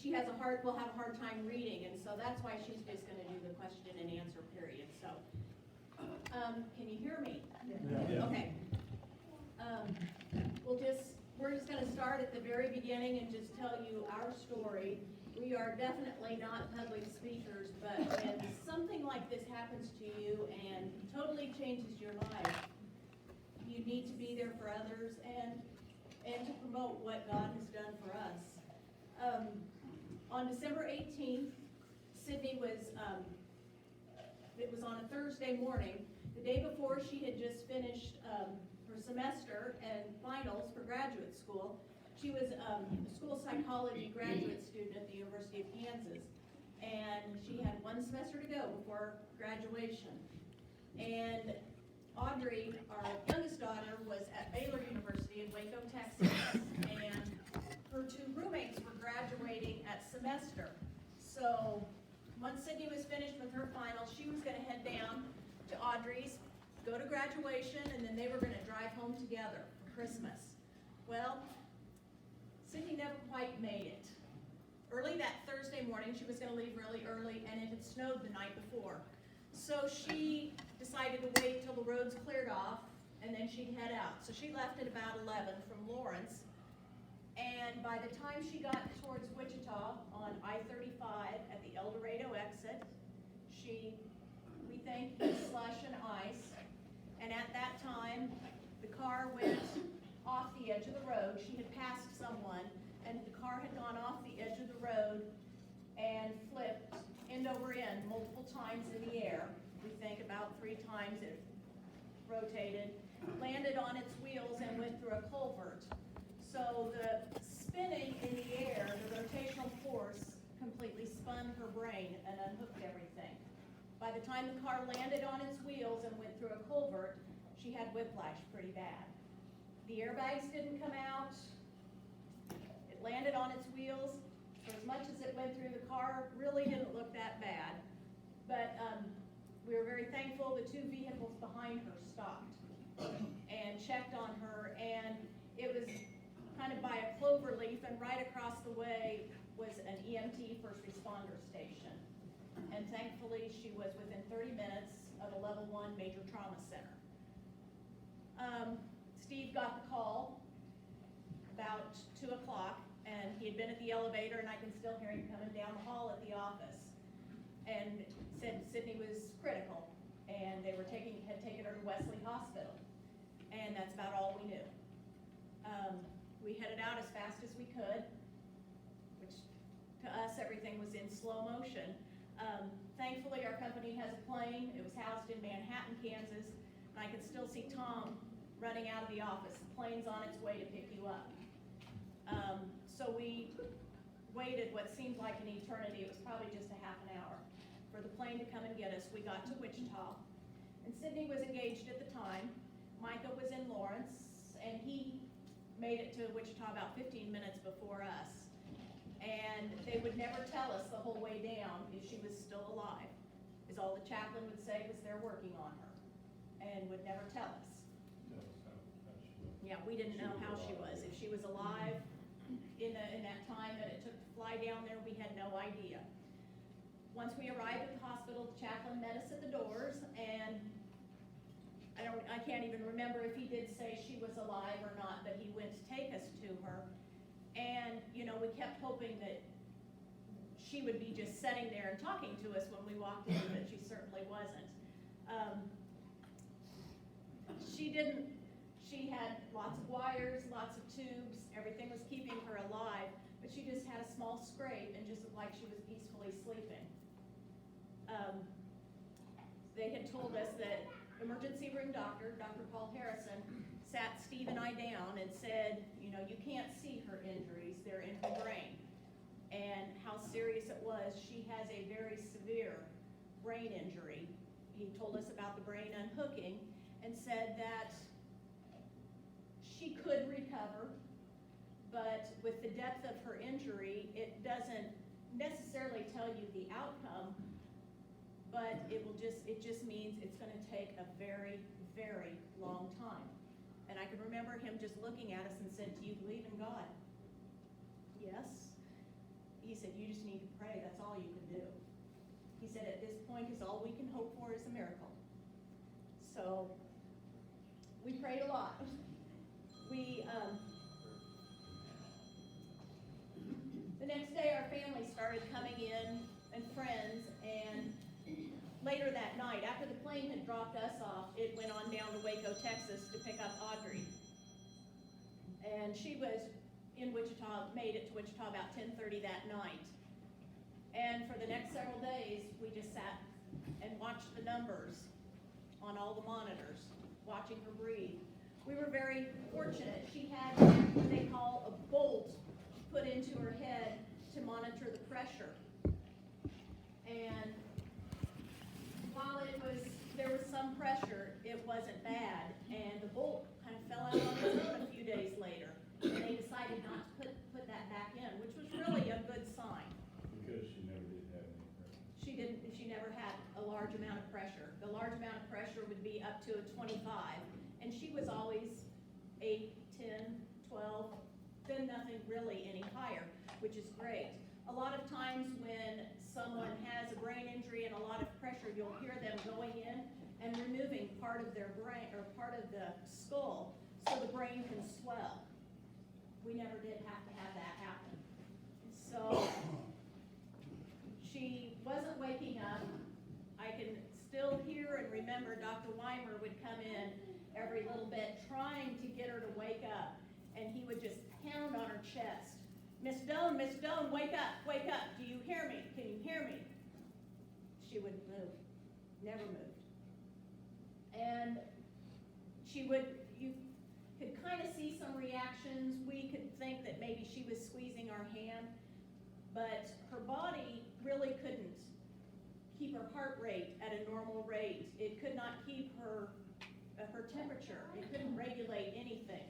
she has will have a hard time reading, and so that's why she's just gonna do the question and answer period, so. Can you hear me? Yeah. Okay. We're just gonna start at the very beginning and just tell you our story. We are definitely not public speakers, but when something like this happens to you and totally changes your life, you need to be there for others and to promote what God has done for us. On December 18th, Sidney it was on a Thursday morning. The day before, she had just finished her semester and finals for graduate school. She was a school psychology graduate student at the University of Kansas, and she had one semester to go before graduation. And Audrey, our youngest daughter, was at Baylor University in Waco, Texas, and her two roommates were graduating at semester. So once Sidney was finished with her final, she was going to head down to Audrey's, go to graduation, and then they were going to drive home together for Christmas. Well, Sidney never quite made it. Early that Thursday morning, she was going to leave really early, and it had snowed the night before. So she decided to wait till the roads cleared off, and then she'd head out. So she left at about 11 from Lawrence, and by the time she got towards Wichita on I-35 at the El Dorado exit, we think, hit slush and ice, and at that time, the car went off the edge of the road. She had passed someone, and the car had gone off the edge of the road and flipped end over end multiple times in the air. We think about 3 times it rotated, landed on its wheels and went through a culvert. So the spinning in the air, the rotational force, completely spun her brain and unhooked everything. By the time the car landed on its wheels and went through a culvert, she had whiplash pretty bad. The airbags didn't come out. It landed on its wheels. For as much as it went through, the car really didn't look that bad. But we were very thankful the 2 vehicles behind her stopped and checked on her, and it was kind of by a clover leaf, and right across the way was an EMT first responder station. And thankfully, she was within 30 minutes of a level 1 major trauma center. Steve got the call about 2 o'clock, and he had been at the elevator, and I can still hear him coming down the hall at the office, and said Sidney was critical, and they had taken her to Wesley Hospital, and that's about all we knew. We headed out as fast as we could, which to us everything was in slow motion. Thankfully, our company has a plane. It was housed in Manhattan, Kansas, and I could still see Tom running out of the office. The plane's on its way to pick you up. So we waited what seemed like an eternity. It was probably just a half an hour for the plane to come and get us. We got to Wichita, and Sidney was engaged at the time. Micah was in Lawrence, and he made it to Wichita about 15 minutes before us. And they would never tell us the whole way down if she was still alive, is all the chaplain would say was they're working on her, and would never tell us. Yeah, we didn't know how she was. If she was alive in that time that it took to fly down there, we had no idea. Once we arrived at the hospital, the chaplain met us at the doors, and I can't even remember if he did say she was alive or not, but he went to take us to her. And, we kept hoping that she would be just sitting there and talking to us when we walked in, but she certainly wasn't. She didn't. She had lots of wires, lots of tubes, everything was keeping her alive, but she just had a small scrape and just looked like she was peacefully sleeping. They had told us that emergency room doctor, Dr. Paul Harrison, sat Steve and I down and said, you can't see her injuries, they're in her brain. And how serious it was. She has a very severe brain injury. He told us about the brain unhooking and said that she could recover, but with the depth of her injury, it doesn't necessarily tell you the outcome, but it just means it's going to take a very, very long time. And I can remember him just looking at us and said, "Do you believe in God?" Yes. He said, you just need to pray, that's all you can do. He said, at this point is all we can hope for is a miracle. So, we prayed a lot. The next day our family started coming in and friends, and later that night, after the plane had dropped us off, it went on down to Waco, Texas to pick up Audrey. And she was in Wichita, made it to Wichita about 10:30 that night. And for the next several days, we just sat and watched the numbers on all the monitors, watching her breathe. We were very fortunate. She had what they call a bolt put into her head to monitor the pressure. And while there was some pressure, it wasn't bad. And the bolt kind of fell out on its own a few days later. And they decided not to put that back in, which was really a good sign. Because she never did have any pressure. She never had a large amount of pressure. The large amount of pressure would be up to a 25. And she was always 8, 10, 12, then nothing really any higher, which is great. A lot of times when someone has a brain injury and a lot of pressure, you'll hear them going in and removing part of their brain or part of the skull so the brain can swell. We never did have to have that happen. So she wasn't waking up. I can still hear and remember Dr. Weimer would come in every little bit trying to get her to wake up, and he would just pound on her chest. Miss Doane, wake up, do you hear me? Can you hear me? She wouldn't move, never moved. And you could kind of see some reactions. We could think that maybe she was squeezing our hand, but her body really couldn't keep her heart rate at a normal rate. It could not keep her temperature. It couldn't regulate anything.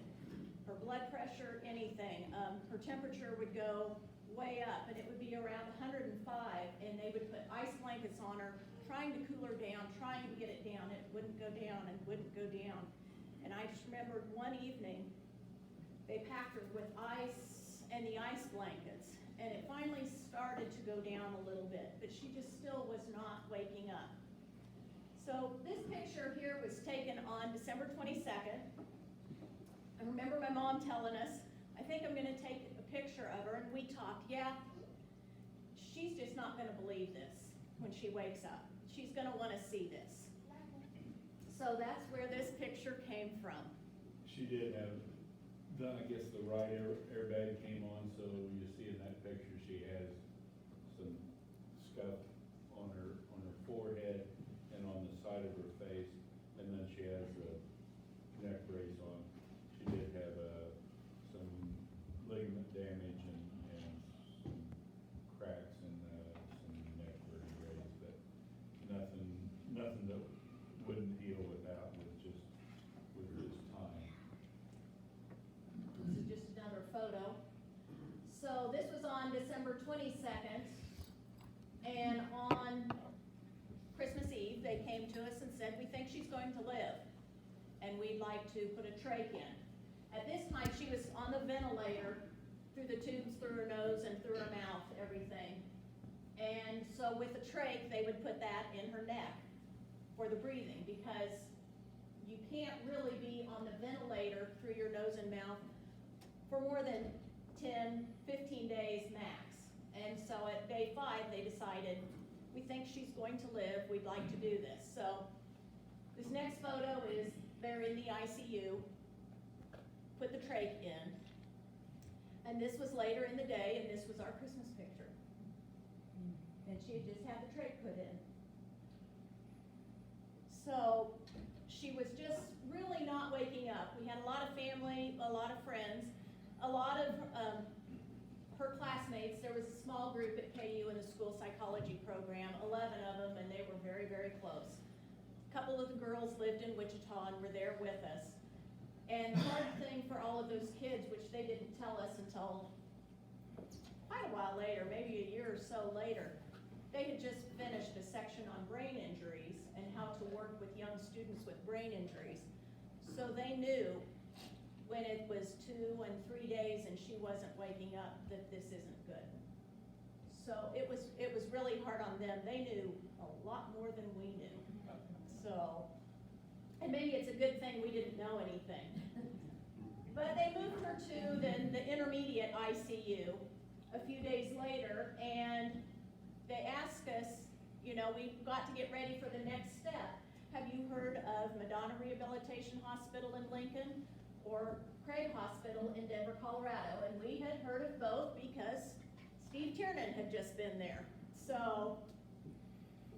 Her blood pressure, anything. Her temperature would go way up, and it would be around 105, and they would put ice blankets on her, trying to cool her down, trying to get it down. It wouldn't go down and wouldn't go down. And I just remembered one evening, they packed her with ice and the ice blankets, and it finally started to go down a little bit, but she just still was not waking up. So this picture here was taken on December 22nd. I remember my mom telling us, I think I'm gonna take a picture of her, and we talked, yeah, she's just not gonna believe this when she wakes up. She's gonna wanna see this. So that's where this picture came from. She did have, I guess the right airbag came on, so you see in that picture she has some scuff on her forehead and on the side of her face, and then she has a neck brace on. She did have some ligament damage and some cracks and some neck vertebrae, but nothing that wouldn't heal with time. This is just another photo. So this was on December 22nd, and on Christmas Eve, they came to us and said, we think she's going to live, and we'd like to put a trach in. At this time, she was on the ventilator, through the tubes, through her nose, and through her mouth, everything. And so with the trach, they would put that in her neck for the breathing, because you can't really be on the ventilator through your nose and mouth for more than 10, 15 days max. And so at day 5, they decided, we think she's going to live, we'd like to do this. So this next photo is they're in the ICU, put the trach in, and this was later in the day, and this was our Christmas picture. And she had just had the trach put in. So she was just really not waking up. We had a lot of family, a lot of friends, a lot of her classmates. There was a small group at KU in the school psychology program, 11 of them, and they were very, very close. A couple of the girls lived in Wichita and were there with us. And the hard thing for all of those kids, which they didn't tell us until quite a while later, maybe a year or so later, they had just finished a section on brain injuries and how to work with young students with brain injuries. So they knew when it was 2 and 3 days and she wasn't waking up that this isn't good. So it was really hard on them. They knew a lot more than we knew. So, and maybe it's a good thing we didn't know anything. But they moved her to then the intermediate ICU a few days later, and they asked us, you know, we got to get ready for the next step. Have you heard of Madonna Rehabilitation Hospital in Lincoln or Craig Hospital in Denver, Colorado? And we had heard of both because Steve Tiernan had just been there. So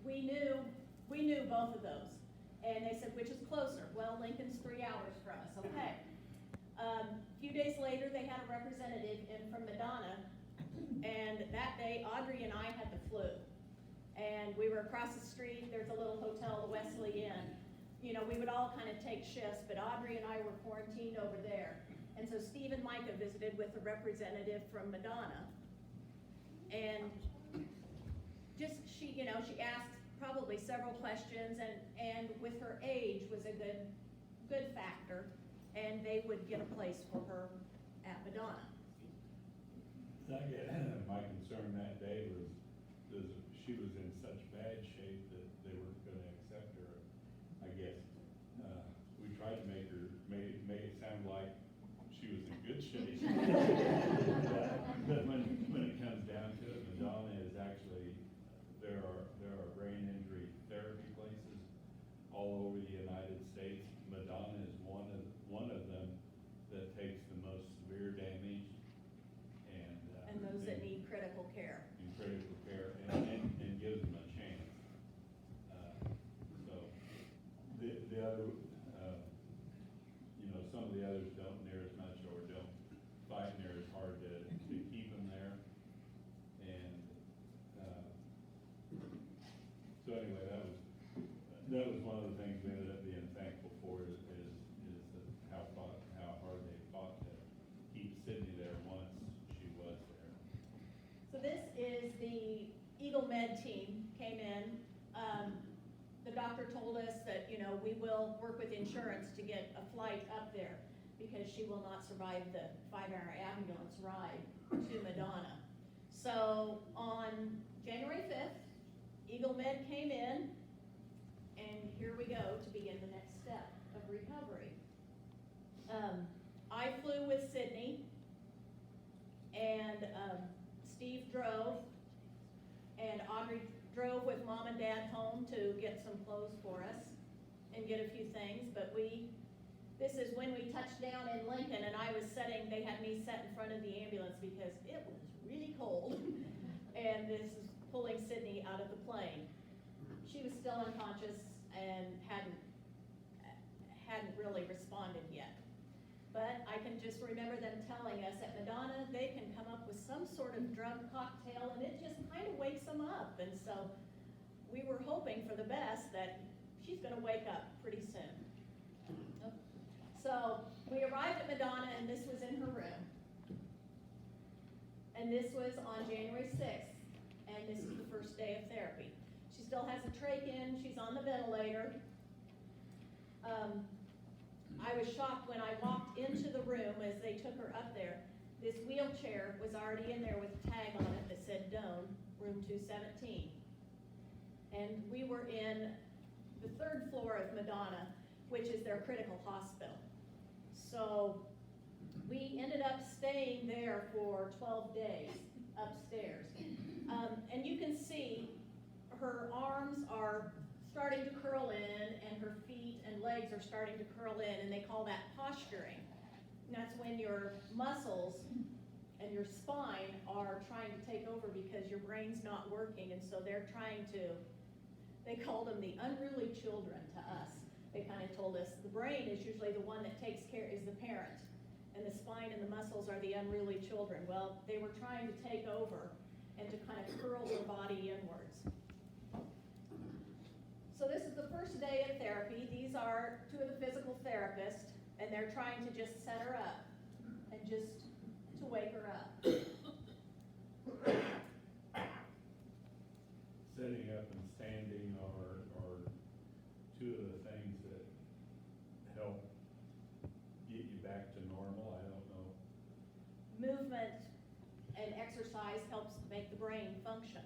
we knew both of those. And they said, which is closer? Well, Lincoln's 3 hours from us. Okay. A few days later, they had a representative in from Madonna, and that day, Audrey and I had the flu. And we were across the street, there's a little hotel, the Wesley Inn. You know, we would all kind of take shifts, but Audrey and I were quarantined over there. And so Steve and Micah visited with the representative from Madonna. And just, she asked probably several questions, and with her age was a good factor, and they would get a place for her at Madonna. My concern that day was she was in such bad shape that they weren't gonna accept her, I guess. We tried to make it sound like she was in good shape. But when it comes down to it, Madonna is actually, there are brain injury therapy places all over the United States. Madonna is one of them that takes the most severe damage And those that need critical care. in critical care and gives them a chance. So the other, some of the others don't near as much or don't fight near as hard to keep them there. And so anyway, that was one of the things we ended up being thankful for is how hard they fought to keep Sidney there once she was there. So this is the Eagle Med team came in. The doctor told us that, we will work with insurance to get a flight up there because she will not survive the 5-hour ambulance ride to Madonna. So on January 5th, Eagle Med came in, and here we go to begin the next step of recovery. I flew with Sidney, and Steve drove, and Audrey drove with Mom and Dad home to get some clothes for us and get a few things, but this is when we touched down in Lincoln, and they had me set in front of the ambulance because it was really cold, and this is pulling Sidney out of the plane. She was still unconscious and hadn't really responded yet. But I can just remember them telling us at Madonna, they can come up with some sort of drug cocktail and it just kind of wakes them up. And so we were hoping for the best that she's gonna wake up pretty soon. So we arrived at Madonna and this was in her room. And this was on January 6th. And this is the first day of therapy. She still has a trach in, she's on the ventilator. I was shocked when I walked into the room as they took her up there. This wheelchair was already in there with a tag on it that said Doane, room 217. And we were in the 3rd floor of Madonna, which is their critical hospital. So we ended up staying there for 12 days upstairs. And you can see her arms are starting to curl in and her feet and legs are starting to curl in, and they call that posturing. And that's when your muscles and your spine are trying to take over because your brain's not working, and so they're trying to, they called them the unruly children to us. They kind of told us the brain is usually the one that takes care, is the parent, and the spine and the muscles are the unruly children. Well, they were trying to take over and to kind of curl their body inwards. So this is the first day of therapy. These are 2 of the physical therapists, and they're trying to just set her up and just to wake her up. Sitting up and standing are 2 of the things that help get you back to normal. I don't know. Movement and exercise exercise helps make the brain function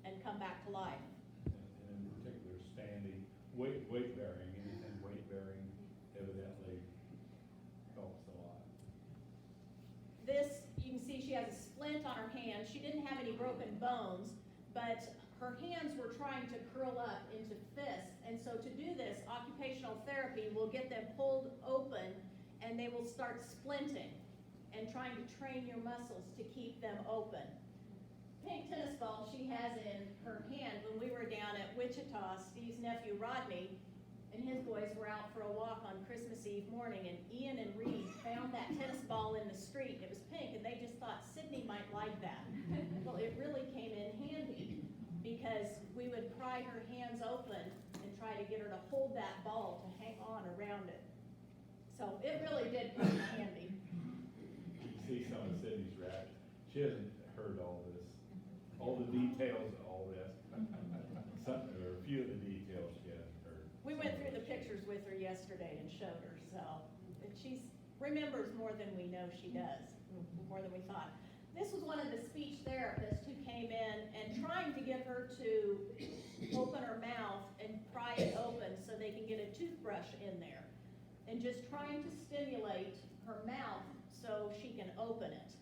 and come back to life. And in particular, standing, weight bearing, anything weight bearing evidently helps a lot. This, you can see she has a splint on her hand. She didn't have any broken bones, but her hands were trying to curl up into fists. And so to do this, occupational therapy will get them pulled open and they will start splinting and trying to train your muscles to keep them open. Pink tennis ball she has in her hand. When we were down at Wichita, Steve's nephew Rodney and his boys were out for a walk on Christmas Eve morning, and Ian and Reed found that tennis ball in the street. It was pink, and they just thought Sidney might like that. Well, it really came in handy because we would pry her hands open and try to get her to hold that ball to hang on around it. So it really did come in handy. You see some of Sydney's reaction. She hasn't heard all this, all the details of all this. Some, or a few of the details she hasn't heard. We went through the pictures with her yesterday and showed her, so she remembers more than we know she does, more than we thought. This was one of the speech therapists who came in and trying to get her to open her mouth and pry it open so they can get a toothbrush in there, and just trying to stimulate her mouth so she can open it.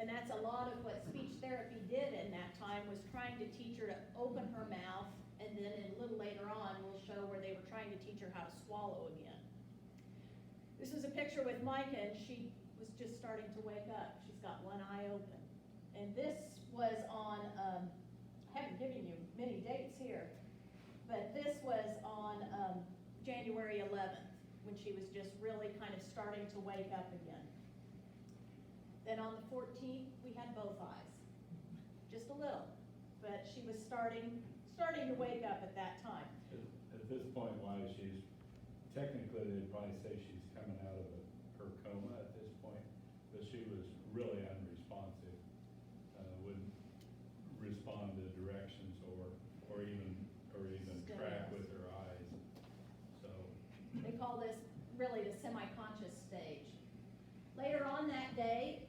And that's a lot of what speech therapy did in that time, was trying to teach her to open her mouth, and then a little later on we'll show where they were trying to teach her how to swallow again. This is a picture with Micah, and she was just starting to wake up. She's got one eye open. And this was on, I haven't given you many dates here, but this was on January 11th, when she was just really kind of starting to wake up again. Then on the 14th, we had both eyes, just a little, but she was starting to wake up at that time. At this point, why she's, technically they'd probably say she's coming out of her coma at this point, but she was really unresponsive, wouldn't respond to directions or even track with her eyes. So they call this really the semi-conscious stage. Later on that day,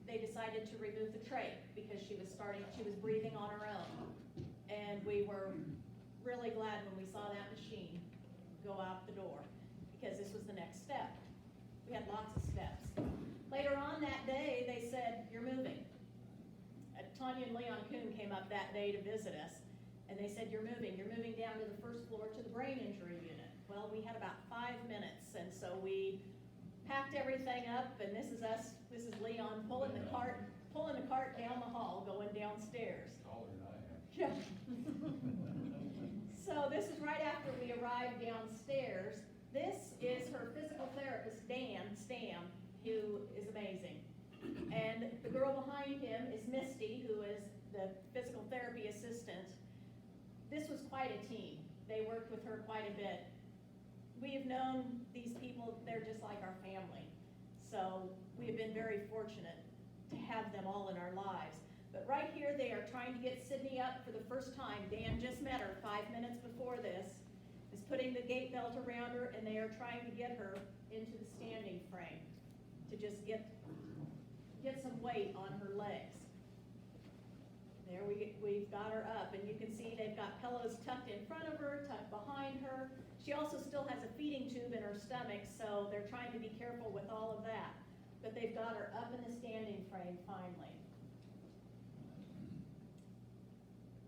they decided to remove the trach because she was breathing on her own. And we were really glad when we saw that machine go out the door, because this was the next step. We had lots of steps. Later on that day, they said, "You're moving." Tanya and Leon Kuhn came up that day to visit us, and they said, "You're moving down to the first floor to the brain injury unit." Well, we had about 5 minutes, and so we packed everything up, and this is us, this is Leon pulling the cart down the hall, going downstairs. taller than I am. Yeah. So this is right after we arrived downstairs. This is her physical therapist, Dan Stam, who is amazing. And the girl behind him is Misty, who is the physical therapy assistant. This was quite a team. They worked with her quite a bit. We have known these people, they're just like our family. So we have been very fortunate to have them all in our lives. But right here, they are trying to get Sidney up for the first time. Dan just met her 5 minutes before this, is putting the gait belt around her, and they are trying to get her into the standing frame to just get some weight on her legs. There we've got her up, and you can see they've got pillows tucked in front of her, tucked behind her. She also still has a feeding tube in her stomach, so they're trying to be careful with all of that. But they've got her up in the standing frame finally.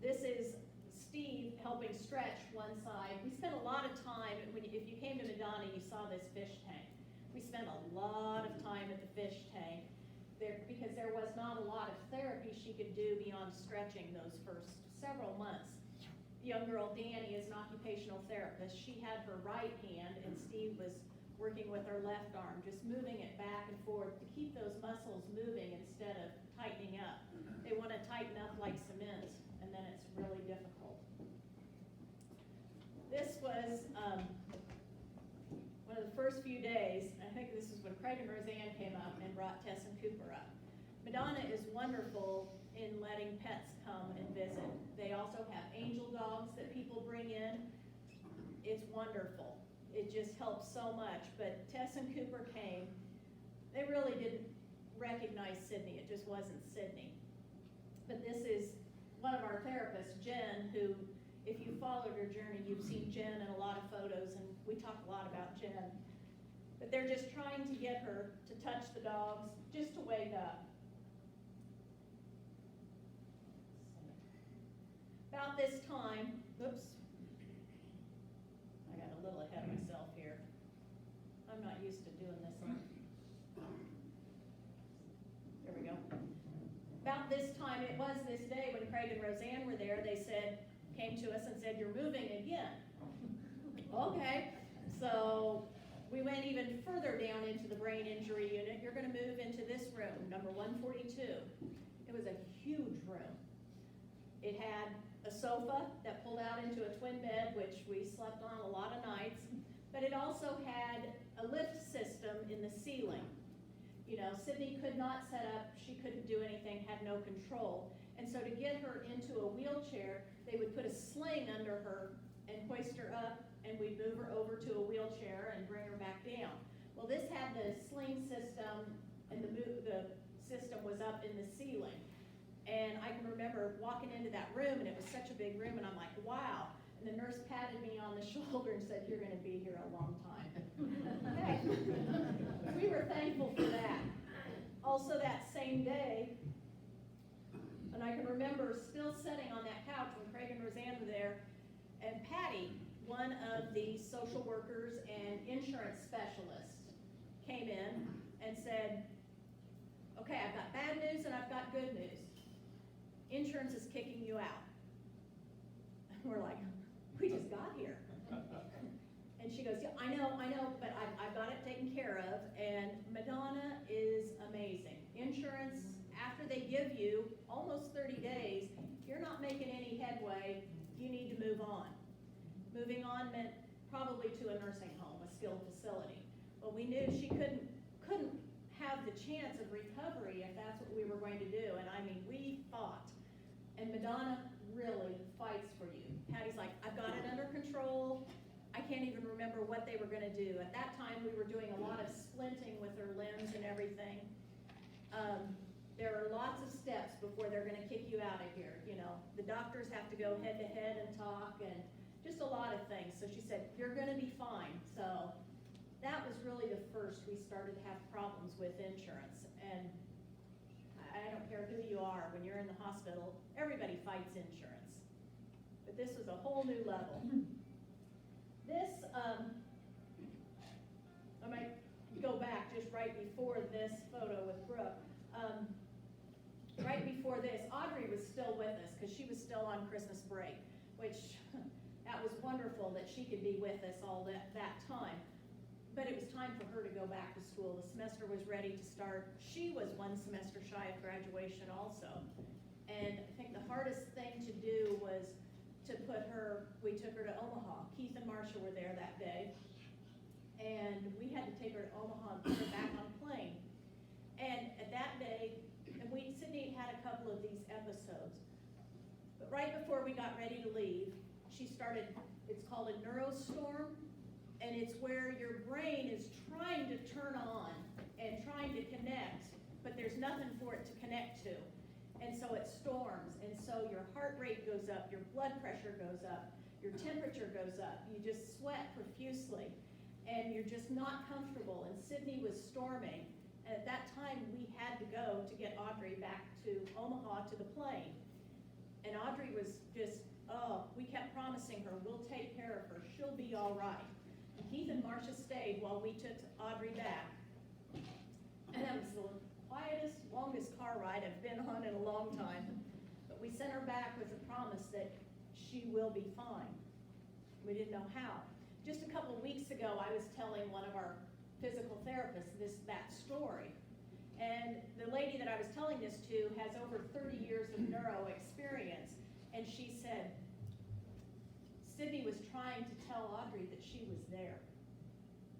This is Steve helping stretch one side. We spent a lot of time, if you came to Madonna, you saw this fish tank. We spent a lot of time at the fish tank there because there was not a lot of therapy she could do beyond stretching those first several months. The young girl, Danny, is an occupational therapist. She had her right hand, and Steve was working with her left arm, just moving it back and forth to keep those muscles moving instead of tightening up. They want to tighten up like cement, and then it's really difficult. This was one of the first few days. I think this is when Craig and Roseanne came up and brought Tess and Cooper up. Madonna is wonderful in letting pets come and visit. They also have angel dogs that people bring in. It's wonderful. It just helps so much. But Tess and Cooper came. They really didn't recognize Sidney, it just wasn't Sidney. But this is one of our therapists, Jen, who, if you followed her journey, you've seen Jen in a lot of photos, and we talk a lot about Jen. But they're just trying to get her to touch the dogs, just to wake up. About this time, oops, I got a little ahead of myself here. I'm not used to doing this one. There we go. About this time, it was this day when Craig and Roseanne were there, they came to us and said, "You're moving again." Okay, so we went even further down into the brain injury unit. You're gonna move into this room, number 142. It was a huge room. It had a sofa that pulled out into a twin bed, which we slept on a lot of nights, but it also had a lift system in the ceiling. You know, Sidney could not set up, she couldn't do anything, had no control. And so to get her into a wheelchair, they would put a sling under her and hoist her up, and we'd move her over to a wheelchair and bring her back down. Well, this had the sling system, and the system was up in the ceiling. And I can remember walking into that room, and it was such a big room, and I'm like, wow. And the nurse patted me on the shoulder and said, "You're gonna be here a long time." Hey, we were thankful for that. Also that same day, and I can remember still sitting on that couch when Craig and Roseanne were there, and Patty, one of the social workers and insurance specialists, came in and said, "Okay, I've got bad news and I've got good news. Insurance is kicking you out." And we're like, "We just got here." And she goes, "Yeah, I know, but I've got it taken care of." And Madonna is amazing. Insurance, after they give you almost 30 days, if you're not making any headway, you need to move on. Moving on meant probably to a nursing home, a skilled facility. Well, we knew she couldn't have the chance of recovery if that's what we were going to do. And I mean, we fought. And Madonna really fights for you. Patty's like, "I've got it under control." I can't even remember what they were gonna do. At that time, we were doing a lot of splinting with her limbs and everything. There are lots of steps before they're gonna kick you out of here, you know. The doctors have to go head to head and talk, and just a lot of things. So she said, "You're gonna be fine." So that was really the first we started to have problems with insurance. And I don't care who you are, when you're in the hospital, everybody fights insurance. But this was a whole new level. This, I might go back just right before this photo with Brooke. Right before this, Audrey was still with us because she was still on Christmas break, which that was wonderful that she could be with us all that time. But it was time for her to go back to school. The semester was ready to start. She was one semester shy of graduation also. And I think the hardest thing to do was to we took her to Omaha. Keith and Marcia were there that day. And we had to take her to Omaha and put her back on a plane. And at that day, and Sidney had a couple of these episodes. But right before we got ready to leave, she started, it's called a neurostorm. And it's where your brain is trying to turn on and trying to connect, but there's nothing for it to connect to. And so it storms, and so your heart rate goes up, your blood pressure goes up, your temperature goes up, you just sweat profusely, and you're just not comfortable. And Sidney was storming, and at that time we had to go to get Audrey back to Omaha to the plane. And Audrey was just, we kept promising her, we'll take care of her, she'll be all right. And Keith and Marcia stayed while we took Audrey back. And that was the quietest, longest car ride I've been on in a long time. But we sent her back with a promise that she will be fine. We didn't know how. Just a couple of weeks ago, I was telling one of our physical therapists that story. And the lady that I was telling this to has over 30 years of neuro experience. And she said, Sidney was trying to tell Audrey that she was there.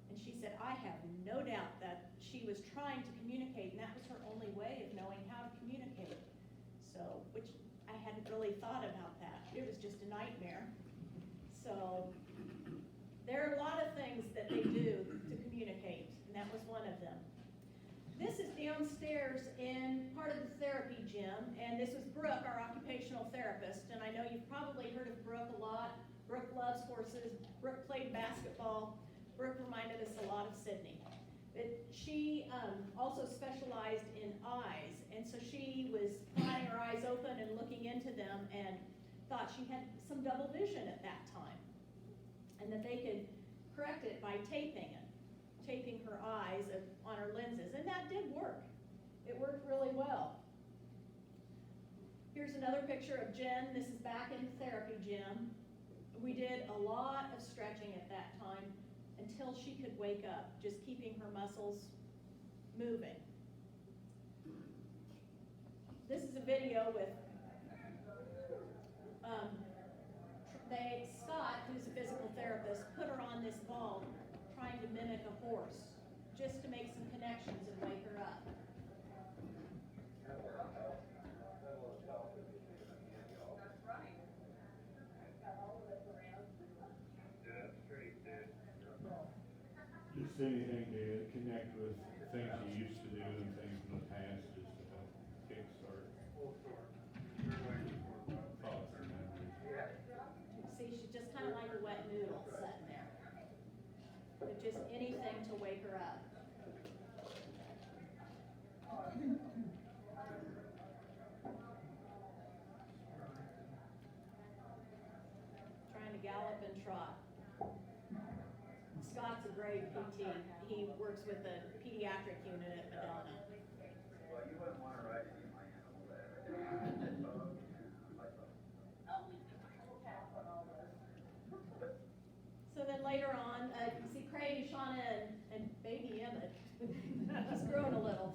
And she said, I have no doubt that she was trying to communicate, and that was her only way of knowing how to communicate. So, which I hadn't really thought about that. It was just a nightmare. So, there are a lot of things that they do to communicate, and that was one of them. This is downstairs in part of the therapy gym, and this was Brooke, our occupational therapist, and I know you've probably heard of Brooke a lot. Brooke loves horses. Brooke played basketball. Brooke reminded us a lot of Sidney. But she also specialized in eyes, and so she was prying her eyes open and looking into them and thought she had some double vision at that time, and that they could correct it by taping her eyes on her lenses, and that did work. It worked really well. Here's another picture of Jen. This is back in the therapy gym. We did a lot of stretching at that time until she could wake up, just keeping her muscles moving. This is a video with Scott, who's a physical therapist, put her on this ball trying to mimic a horse, just to make some connections and wake her up. Just anything to connect with things you used to do and things in the past, just to help kickstart thoughts and memories. See, she's just kind of like a wet noodle sitting there. But just anything to wake her up. Trying to gallop and trot. Scott's a great PT. He works with the pediatric unit at Madonna. Well, you wouldn't want to ride any of my animals there. So then later on, you see Craig, Shauna, and baby Emmett. He's grown a little.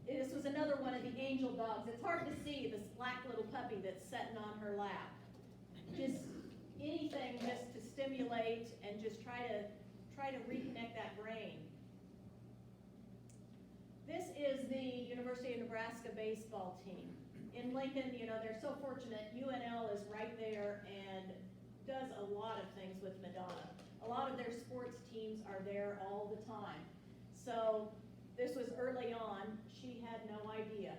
This was another one of the angel dogs. It's hard to see this black little puppy that's sitting on her lap. Just anything just to stimulate and just try to reconnect that brain. This is the University of Nebraska baseball team. In Lincoln, you know, they're so fortunate. UNL is right there and does a lot of things with Madonna. A lot of their sports teams are there all the time. So this was early on. She had no idea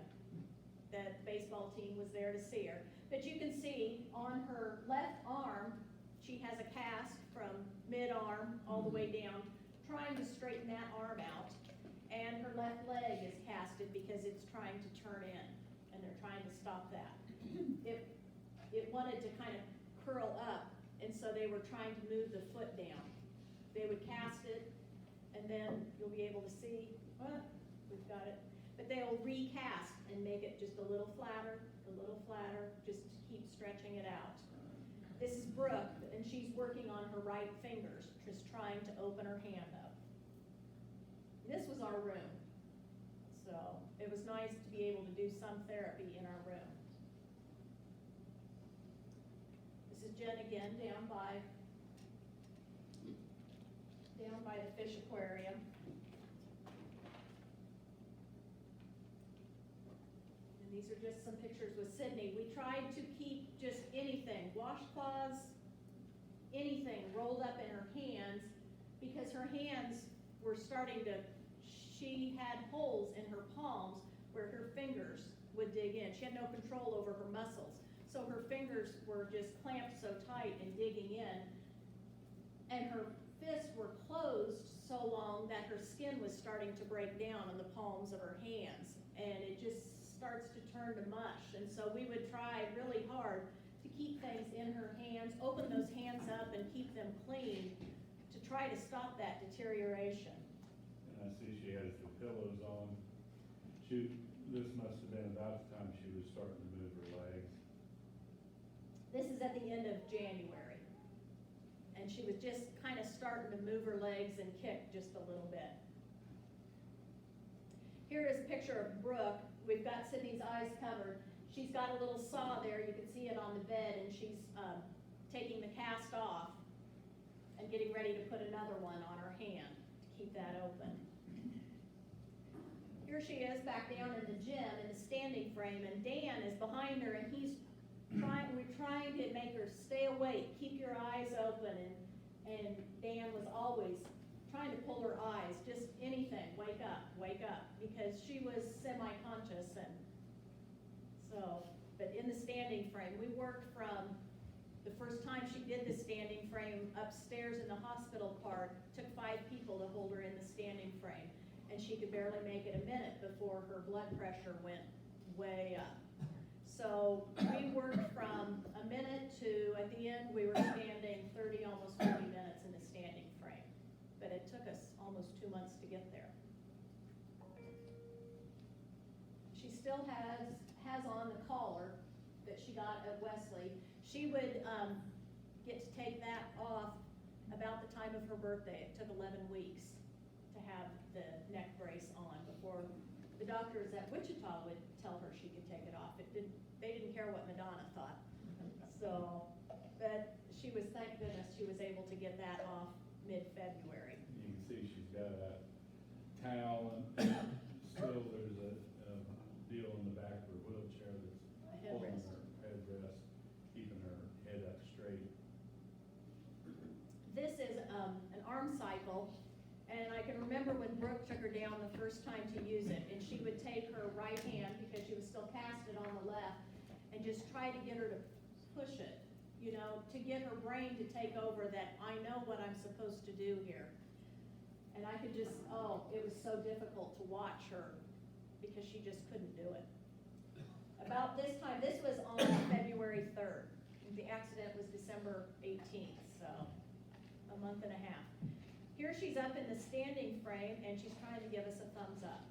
that the baseball team was there to see her. But you can see on her left arm, she has a cast from mid-arm all the way down, trying to straighten that arm out. And her left leg is casted because it's trying to turn in, and they're trying to stop that. It wanted to kind of curl up, and so they were trying to move the foot down. They would cast it, and then you'll be able to see, we've got it. But they'll recast and make it just a little flatter, just to keep stretching it out. This is Brooke, and she's working on her right fingers, just trying to open her hand up. This was our room, so it was nice to be able to do some therapy in our room. This is Jen again, down by the fish aquarium. And these are just some pictures with Sidney. We tried to keep just anything, washcloths, anything rolled up in her hands, because her hands were starting to, she had holes in her palms where her fingers would dig in. She had no control over her muscles. So her fingers were just clamped so tight and digging in. And her fists were closed so long that her skin was starting to break down on the palms of her hands. And it just starts to turn to mush. And so we would try really hard to keep things in her hands, open those hands up and keep them clean to try to stop that deterioration. And I see she has the pillows on. This must have been about the time she was starting to move her legs. This is at the end of January. And she was just kind of starting to move her legs and kick just a little bit. Here is a picture of Brooke. We've got Sidney's eyes covered. She's got a little saw there. You can see it on the bed, and she's taking the cast off and getting ready to put another one on her hand to keep that open. Here she is back down in the gym in the standing frame, and Dan is behind her, and we're trying to make her stay awake, keep your eyes open, and Dan was always trying to pull her eyes, just anything, wake up, because she was semi-conscious, and so, but in the standing frame, we worked from the first time she did the standing frame upstairs in the hospital part, took 5 people to hold her in the standing frame, and she could barely make it a minute before her blood pressure went way up. So we worked from a minute to, at the end, we were standing 30, almost 40 minutes in the standing frame. But it took us almost 2 months to get there. She still has on the collar that she got at Wesley. She would get to take that off about the time of her birthday. It took 11 weeks to have the neck brace on before the doctors at Wichita would tell her she could take it off. They didn't care what Madonna thought. So, but she was, thank goodness, she was able to get that off mid-February. You can see she's got a towel and still there's a deal in the back of her wheelchair that's A holding headrest. her headrest, keeping her head up straight. This is an arm cycle, and I can remember when Brooke took her down the first time to use it, and she would take her right hand, because she was still casted on the left, and just try to get her to push it, you know, to get her brain to take over that I know what I'm supposed to do here. And I could just, oh, it was so difficult to watch her because she just couldn't do it. About this time, this was on February 3rd. The accident was December 18th, so a month and a half. Here she's up in the standing frame and she's trying to give us a thumbs up.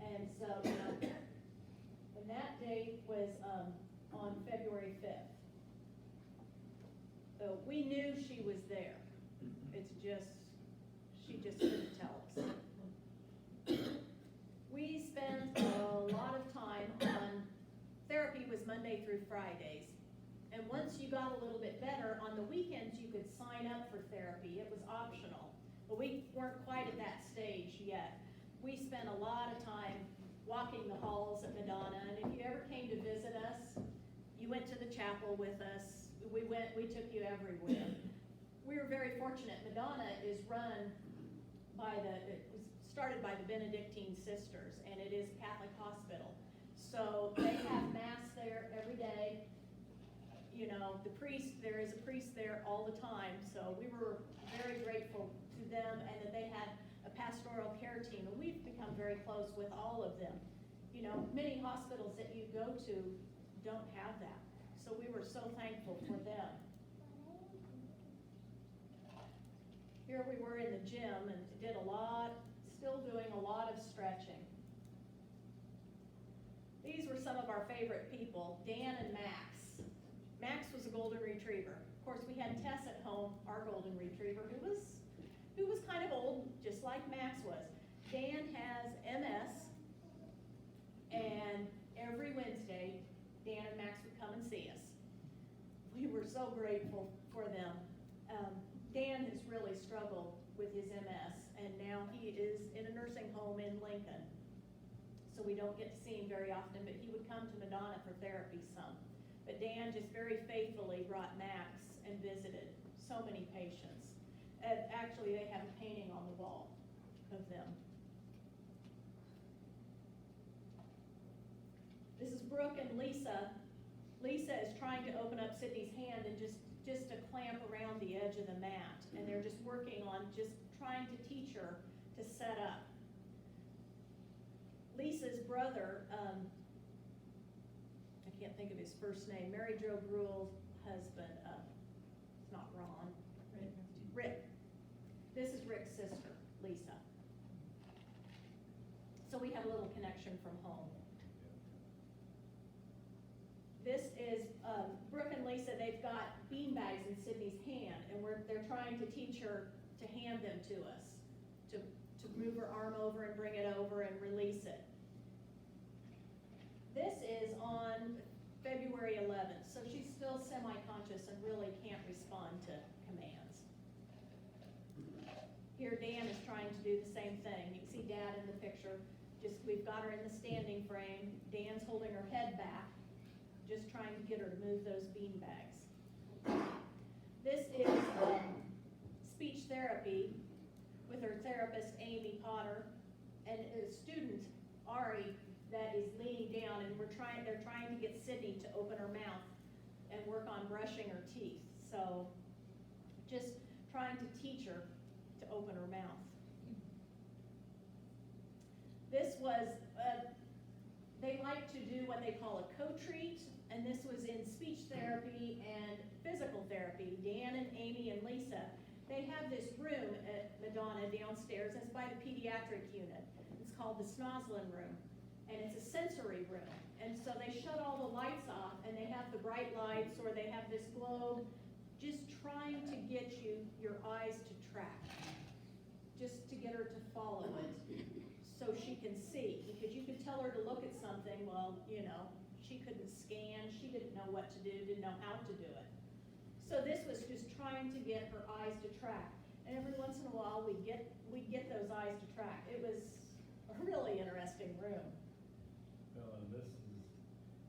And so, and that date was on February 5th. So we knew she was there. It's just, she just couldn't tell us. We spent a lot of time on, therapy was Monday through Fridays. And once you got a little bit better, on the weekends you could sign up for therapy. It was optional. But we weren't quite at that stage yet. We spent a lot of time walking the halls at Madonna, and if you ever came to visit us, you went to the chapel with us. We took you everywhere. We were very fortunate. Madonna is run by it was started by the Benedictine sisters, and it is a Catholic hospital. So they have mass there every day. You know, there is a priest there all the time, so we were very grateful to them, and that they had a pastoral care team, and we've become very close with all of them. You know, many hospitals that you go to don't have that, so we were so thankful for them. Here we were in the gym and still doing a lot of stretching. These were some of our favorite people, Dan and Max. Max was a golden retriever. Of course, we had Tess at home, our golden retriever, who was kind of old, just like Max was. Dan has MS, and every Wednesday, Dan and Max would come and see us. We were so grateful for them. Dan has really struggled with his MS, and now he is in a nursing home in Lincoln. So we don't get to see him very often, but he would come to Madonna for therapy some. But Dan just very faithfully brought Max and visited so many patients. And actually, they have a painting on the wall of them. This is Brooke and Lisa. Lisa is trying to open up Sidney's hand and just a clamp around the edge of the mat. And they're just working on just trying to teach her to set up. Lisa's brother, I can't think of his first name, Mary Jo Gruel's husband, it's not Ron, Rick. This is Rick's sister, Lisa. So we have a little connection from home. This is Brooke and Lisa. They've got bean bags in Sidney's hand, and they're trying to teach her to hand them to us, to move her arm over and bring it over and release it. This is on February 11th, so she's still semi-conscious and really can't respond to commands. Here Dan is trying to do the same thing. You can see Dad in the picture. We've got her in the standing frame. Dan's holding her head back, just trying to get her to move those bean bags. This is speech therapy with her therapist, Amy Potter, and a student, Ari, that is leaning down, and they're trying to get Sidney to open her mouth and work on brushing her teeth. So just trying to teach her to open her mouth. This was, they like to do what they call a co-treat, and this was in speech therapy and physical therapy. Dan and Amy and Lisa, they have this room at Madonna downstairs, it's by the pediatric unit. It's called the Snoslin room, and it's a sensory room. And so they shut all the lights off, and they have the bright lights, or they have this globe, just trying to get your eyes to track, just to get her to follow it, so she can see. Because you could tell her to look at something, well, you know, she couldn't scan, she didn't know what to do, didn't know how to do it. So this was just trying to get her eyes to track. And every once in a while, we'd get those eyes to track. It was a really interesting room. Well, and this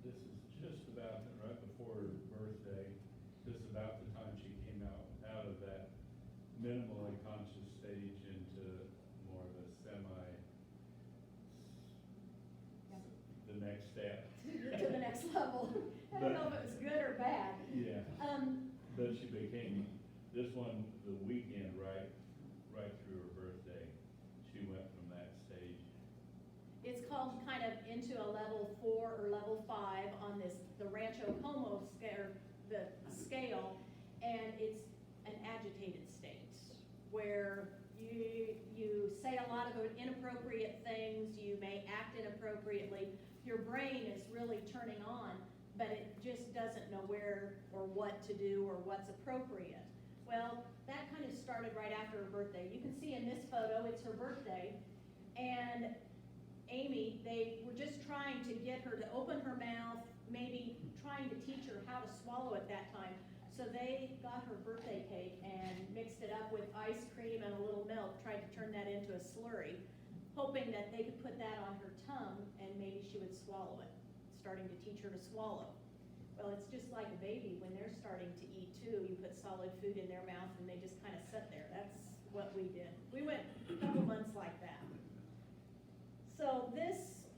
is just about right before her birthday, just about the time she came out of that minimally conscious stage into more of a the next step. To the next level. I don't know if it was good or bad. Yeah. But she became, this one, the weekend, right through her birthday, she went from that stage. It's called kind of into a level 4 or level 5 on the Rancho Como scale, and it's an agitated state where you say a lot of inappropriate things, you may act inappropriately, your brain is really turning on, but it just doesn't know where or what to do or what's appropriate. Well, that kind of started right after her birthday. You can see in this photo, it's her birthday, and Amy, they were just trying to get her to open her mouth, maybe trying to teach her how to swallow at that time. So they got her birthday cake and mixed it up with ice cream and a little milk, tried to turn that into a slurry, hoping that they could put that on her tongue and maybe she would swallow it, starting to teach her to swallow. Well, it's just like a baby when they're starting to eat too. You put solid food in their mouth and they just kind of sit there. That's what we did. We went a couple months like that. So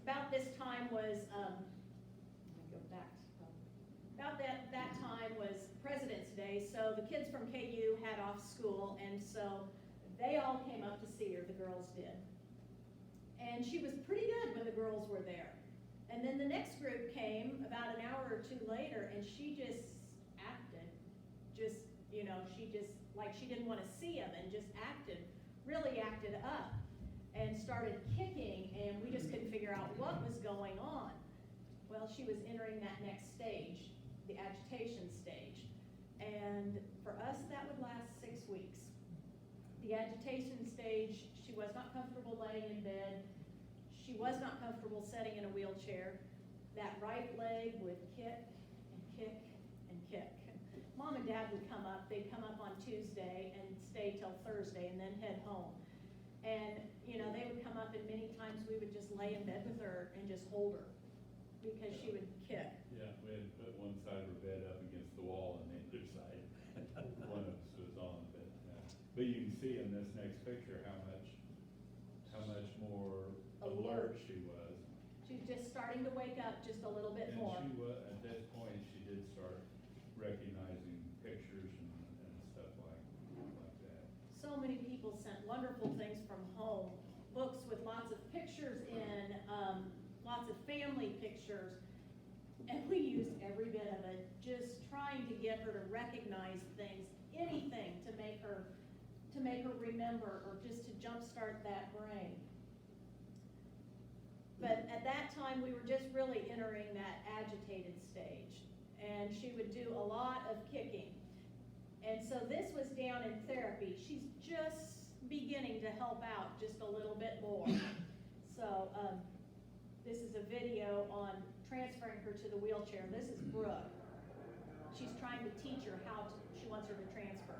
about this time was, let me go back. About that time was President's Day, so the kids from KU had off school, and so they all came up to see her, the girls did. And she was pretty good when the girls were there. And then the next group came about an hour or two later, and she just acted, like she didn't want to see them, and just really acted up, and started kicking, and we just couldn't figure out what was going on. Well, she was entering that next stage, the agitation stage. And for us, that would last 6 weeks. The agitation stage, she was not comfortable laying in bed. She was not comfortable sitting in a wheelchair. That right leg would kick and kick and kick. Mom and Dad would come up. They'd come up on Tuesday and stay till Thursday and then head home. And, they would come up, and many times we would just lay in bed with her and just hold her because she would kick. Yeah, we had to put one side of her bed up against the wall and the other side, one of us was on. But you can see in this next picture how much more alert she was. She was just starting to wake up just a little bit more. And she was, at this point, she did start recognizing pictures and stuff like that. So many people sent wonderful things from home, books with lots of pictures in, lots of family pictures, and we used every bit of it, just trying to get her to recognize things, anything to make her remember, or just to jumpstart that brain. But at that time, we were just really entering that agitated stage, and she would do a lot of kicking. And so this was down in therapy. She's just beginning to help out just a little bit more. So this is a video on transferring her to the wheelchair. This is Brooke. She's trying to teach her she wants her to transfer.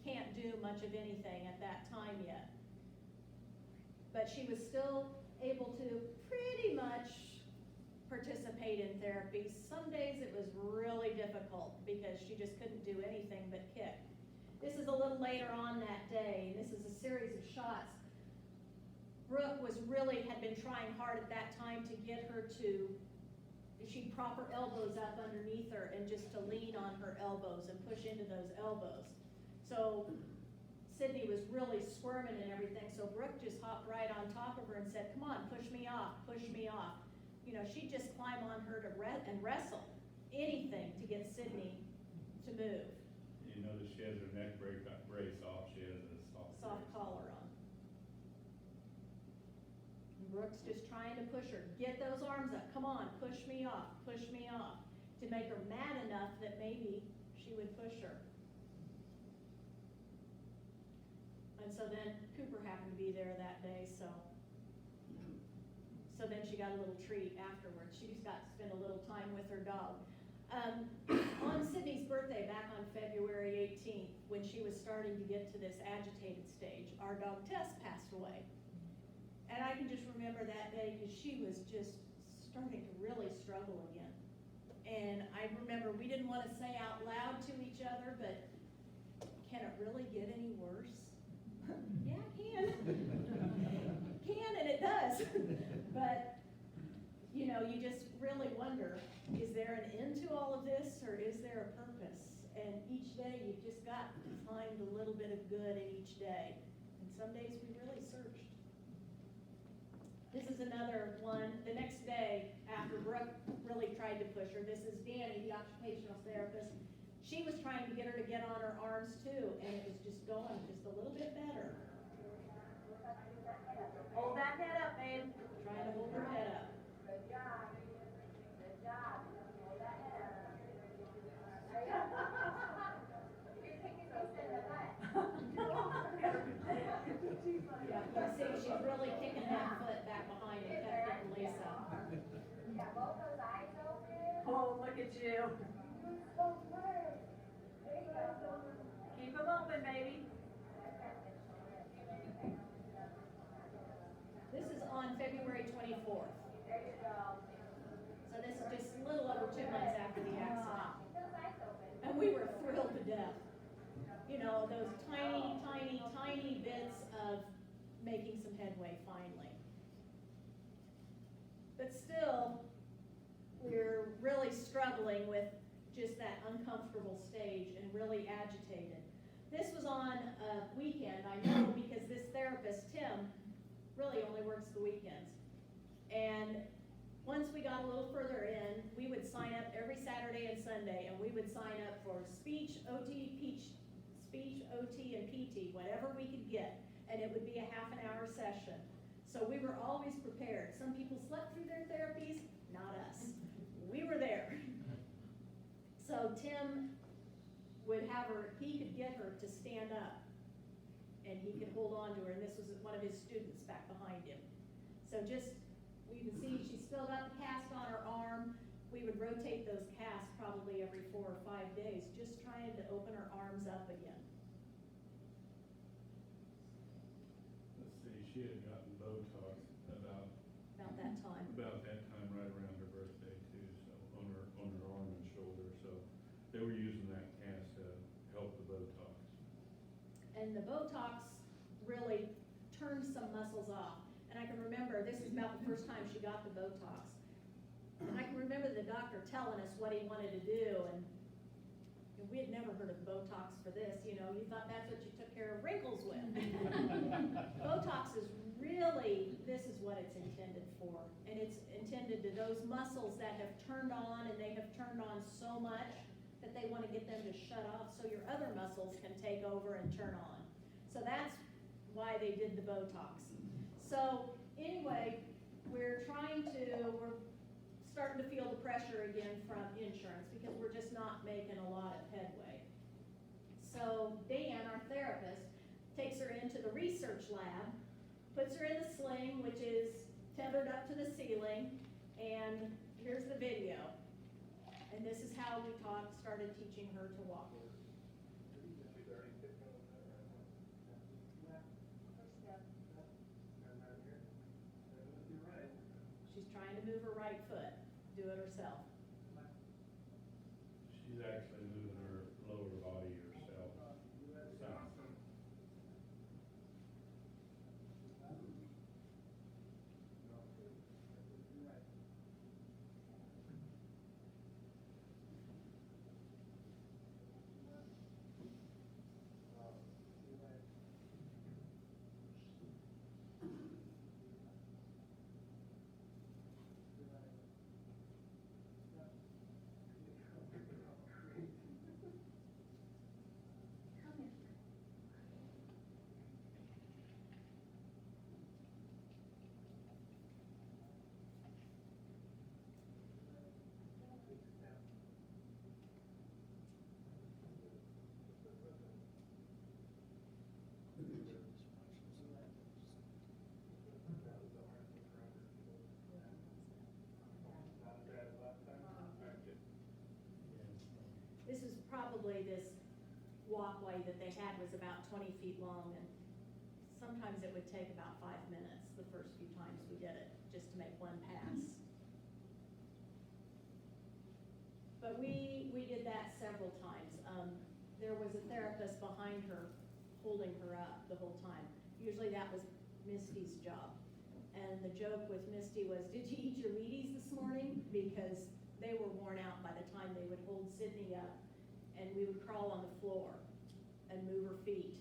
can't do much of anything at that time yet. But she was still able to pretty much participate in therapy. Some days it was really difficult because she just couldn't do anything but kick. This is a little later on that day, and this is a series of shots. Brooke had been trying hard at that time to get her to, she'd prop her elbows up underneath her and just to lean on her elbows and push into those elbows. So Sidney was really squirming and everything, so Brooke just hopped right on top of her and said, come on, push me off, push me off. You know, she'd just climb on her to and wrestle, anything to get Sidney to move. You notice she has her neck brace off, she has a Soft collar on. And Brooke's just trying to push her, get those arms up, come on, push me off, to make her mad enough that maybe she would push her. And so then Cooper happened to be there that day, so then she got a little treat afterwards. She just got to spend a little time with her dog. On Sidney's birthday, back on February 18th, when she was starting to get to this agitated stage, our dog Tess passed away. And I can just remember that day because she was just starting to really struggle again. And I remember we didn't want to say out loud to each other, but can it really get any worse? Yeah, it can. It can, and it does. But, you know, you just really wonder, is there an end to all of this, or is there a purpose? And each day you've just got to find a little bit of good in each day. And some days we really searched. This is another one. The next day, after Brooke really tried to push her, this is Danny, the occupational therapist. She was trying to get her to get on her arms too, and it was just going just a little bit better. Hold that head up, babe. Trying to hold her head up. Good job. Good job. Hold that head up. You're kicking those in the butt. Yeah, you can see she's really kicking that foot back behind and kept getting Lisa. Yeah, both those eyes open. Oh, look at you. So good. There you go. Keep them open, baby. This is on February 24th. There you go. So this is just a little over 2 months after the accident. Keep those eyes open. And we were thrilled to death. You know, those tiny, tiny, tiny bits of making some headway finally. But still, we're really struggling with just that uncomfortable stage and really agitated. This was on a weekend, I know, because this therapist, Tim, really only works the weekends. And once we got a little further in, we would sign up every Saturday and Sunday, and we would sign up for speech, OT, and PT, whatever we could get, and it would be a half-an-hour session. So we were always prepared. Some people slept through their therapies, not us. We were there. So Tim would have her, he could get her to stand up, and he could hold on to her, and this was one of his students back behind him. So just, we can see she's still got the cast on her arm. We would rotate those casts probably every 4 or 5 days, just trying to open her arms up again. Let's see, she had gotten Botox about About that time. right around her birthday too, so on her arm and shoulder, so they were using that cast to help the Botox. And the Botox really turned some muscles off. And I can remember, this is about the first time she got the Botox. And I can remember the doctor telling us what he wanted to do, and we had never heard of Botox for this, you know, you thought that's what you took care of wrinkles with. Botox is really, this is what it's intended for. And it's intended to those muscles that have turned on, and they have turned on so much that they want to get them to shut off so your other muscles can take over and turn on. So that's why they did the Botox. So anyway, we're starting to feel the pressure again from insurance because we're just not making a lot of headway. So Dan, our therapist, takes her into the research lab, puts her in the sling, which is tethered up to the ceiling, and here's the video. And this is how we started teaching her to walk. move her right foot, do it herself. She's actually moving her lower body herself. Some. This is probably this walkway that they had was about 20 feet long, and sometimes it would take about 5 minutes the first few times we did it, just to make one pass. But we did that several times. There was a therapist behind her, holding her up the whole time. Usually that was Misty's job. And the joke with Misty was, did you eat your Wheaties this morning? Because they were worn out by the time they would hold Sidney up, and we would crawl on the floor and move her feet,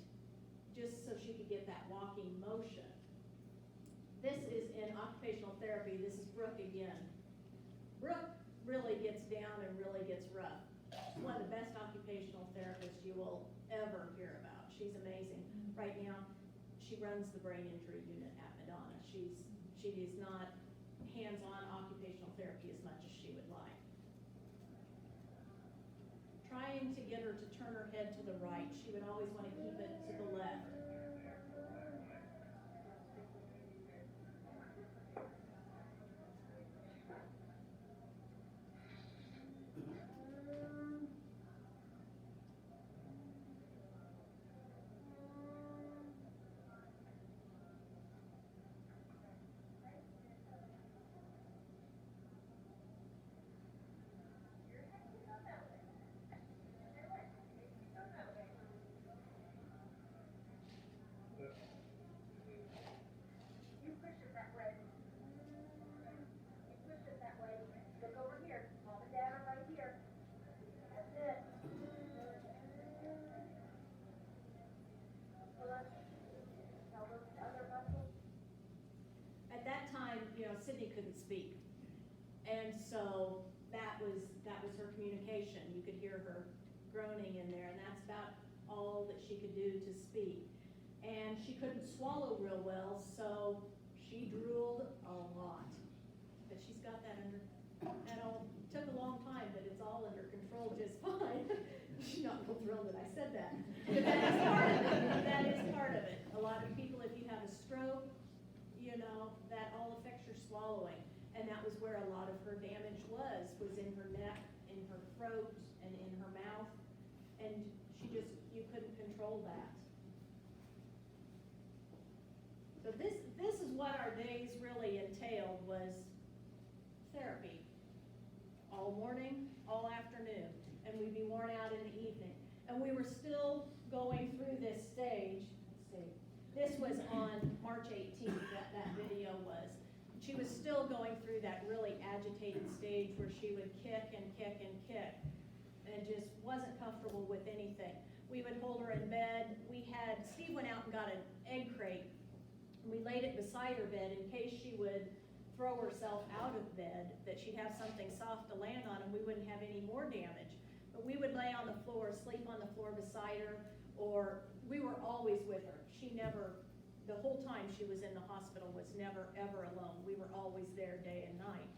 just so she could get that walking motion. This is in occupational therapy. This is Brooke again. Brooke really gets down and really gets rough. She's one of the best occupational therapists you will ever hear about. She's amazing. Right now, she runs the brain injury unit at Madonna. She is not hands-on occupational therapy as much as she would like. Trying to get her to turn her head to the right. She would always want to keep it to the left. You push it that way. You push it that way. Look over here. Mom and Dad are right here. That's it. Pull up. Tell those other muscles. At that time, Sidney couldn't speak. And so that was her communication. You could hear her groaning in there, and that's about all that she could do to speak. And she couldn't swallow real well, so she drooled a lot. But she's got that under, took a long time, but it's all under control just fine. She's not real thrilled that I said that. But that is part of it. That is part of it. A lot of people, if you have a stroke, that all affects your swallowing. And that was where a lot of her damage was in her neck, in her throat, and in her mouth. And you couldn't control that. So this is what our days really entailed, was therapy. All morning, all afternoon, and we'd be worn out in the evening. And we were still going through this stage. Let's see. This was on March 18th, that video was. She was still going through that really agitated stage where she would kick and kick and kick, and just wasn't comfortable with anything. We would hold her in bed. Steve went out and got an egg crate. We laid it beside her bed in case she would throw herself out of bed, that she'd have something soft to land on and we wouldn't have any more damage. But we would lay on the floor, sleep on the floor beside her, or we were always with her. She never, the whole time she was in the hospital, was never ever alone. We were always there day and night.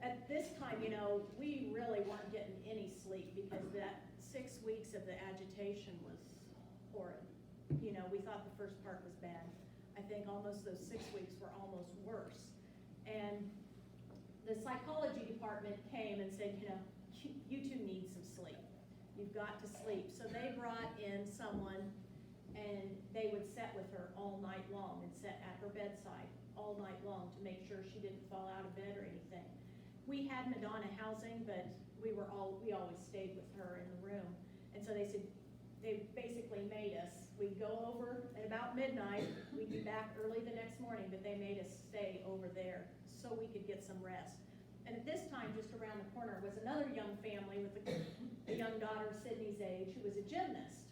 At this time, we really weren't getting any sleep because that 6 weeks of the agitation was horrid. We thought the first part was bad. I think almost those 6 weeks were almost worse. And the psychology department came and said, you two need some sleep. You've got to sleep. So they brought in someone, and they would sit with her all night long and sit at her bedside. all night long to make sure she didn't fall out of bed or anything. We had Madonna housing, but we always stayed with her in the room. And so they said, they basically made us, we'd go over at about midnight, we'd be back early the next morning, but they made us stay over there so we could get some rest. And at this time, just around the corner, was another young family with a young daughter Sidney's age who was a gymnast.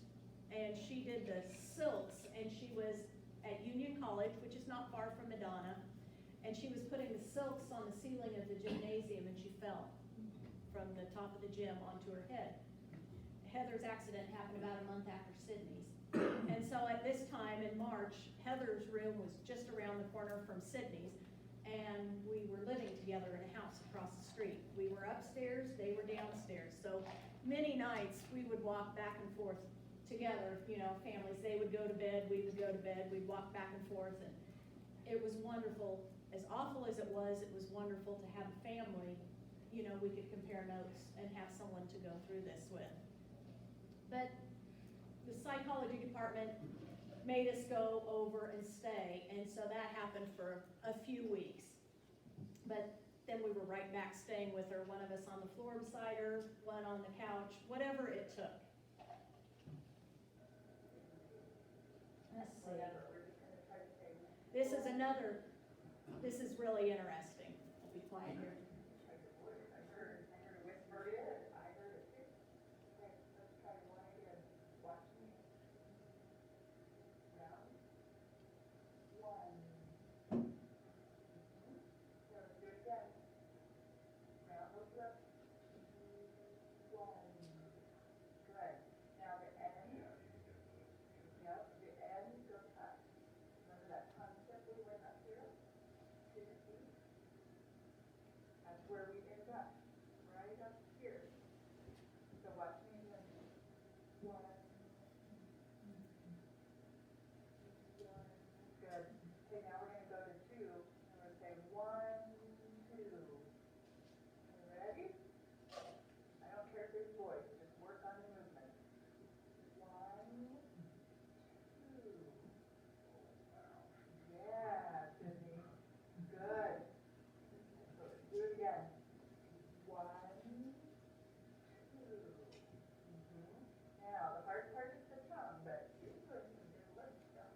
And she did the silks, and she was at Union College, which is not far from Madonna, and she was putting the silks on the ceiling of the gymnasium, and she fell from the top of the gym onto her head. Heather's accident happened about a month after Sidney's. And so at this time in March, Heather's room was just around the corner from Sidney's, and we were living together in a house across the street. We were upstairs, they were downstairs. So many nights we would walk back and forth together, you know, families. They would go to bed, we would go to bed, we'd walk back and forth, and it was wonderful. As awful as it was wonderful to have a family, you know, we could compare notes and have someone to go through this with. But the psychology department made us go over and stay, and so that happened for a few weeks. But then we were right back staying with her, one of us on the floor beside her, one on the couch, whatever it took. Let's see. This is really interesting. I'll be quiet here. Where we end up, right up here. So watch me again. One. Good. Okay, now we're gonna go to two. I'm gonna say 1, 2. You ready? I don't care if there's voice, just work on the movement. 1, 2. Yeah, Sydney. Good. Do it again. 1, 2. Now, the hard part is the tongue, but you're good with your lip stuff.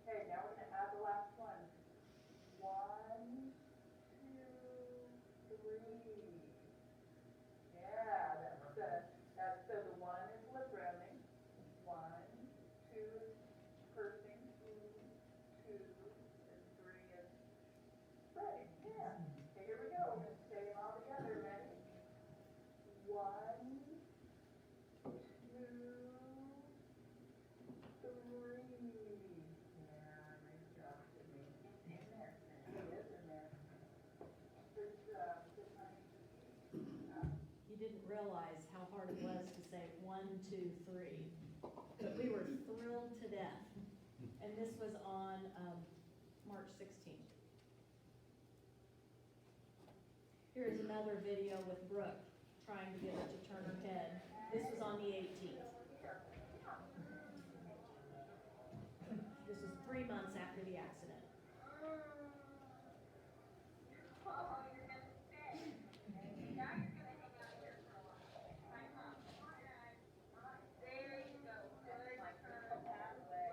Okay, now we're going to add the last one. 1, 2, 3. Yeah, that's the 1 is lip rounding. 1, 2 is pursing. 2 is 3 is spreading. Yeah. Okay, here we go. We're going to say them all together. Ready? 1, 2, 3. Yeah, nice job, Sydney. In there. It is in there. Good job. Good honey. You didn't realize how hard it was to say 1, 2, 3. But we were thrilled to death. And this was on March 16th. Here's another video with Brooke trying to get her to turn her head. This was on the 18th. This was 3 months after the accident. Oh, you're gonna stay. Now you're gonna hang out here for a while. Bye, Mom. There you go. Good pathway.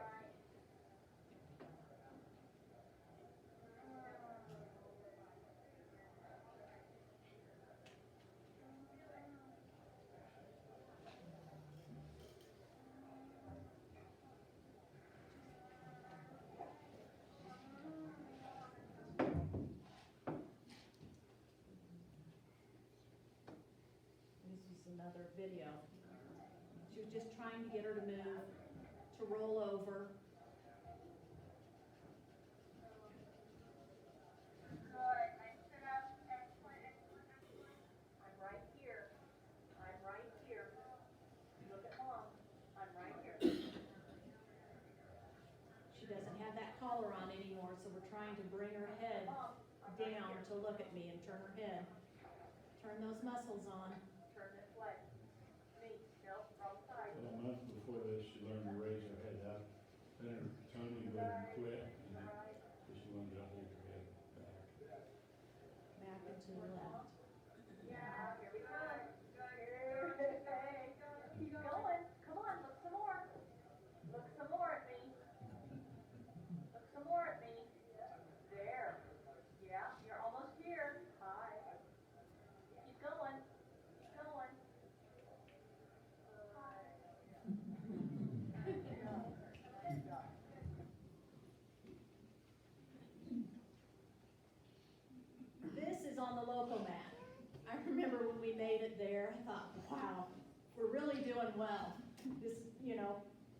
This was another video. She was just trying to get her to move, to roll over. Good. Nice sit up. Excellent, excellent, excellent. I'm right here. I'm right here. Look at Mom. I'm right here. She doesn't have that collar on anymore, so we're trying to bring her head Mom, I'm right down here. to look at me and turn her head. Turn those muscles on. Turn this way. Me. Nope, wrong side. Well, a month before this, she learned to raise her head up, then her tummy wouldn't quit, and Right. so she wanted to hold her to the left. Yeah, here we go. Here, hey, keep going. Come on, look some more. Look some more at me. Look some more at me. There. Yeah, you're almost here. Hi. Keep going. Keep going. This is on the local mat. I remember when we made it there, I thought, wow, we're really doing well. This,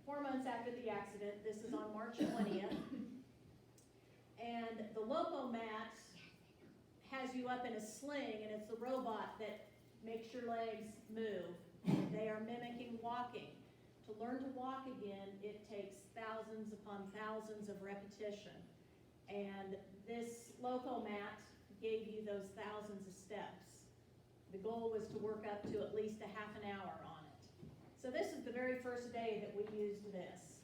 4 months after the accident, this is on March 20th. And the local mat has you up in a sling, and it's a robot that makes your legs move. They are mimicking walking. To learn to walk again, it takes thousands upon thousands of repetition. And this local mat gave you those thousands of steps. The goal was to work up to at least a half an hour on it. So this is the very first day that we used this.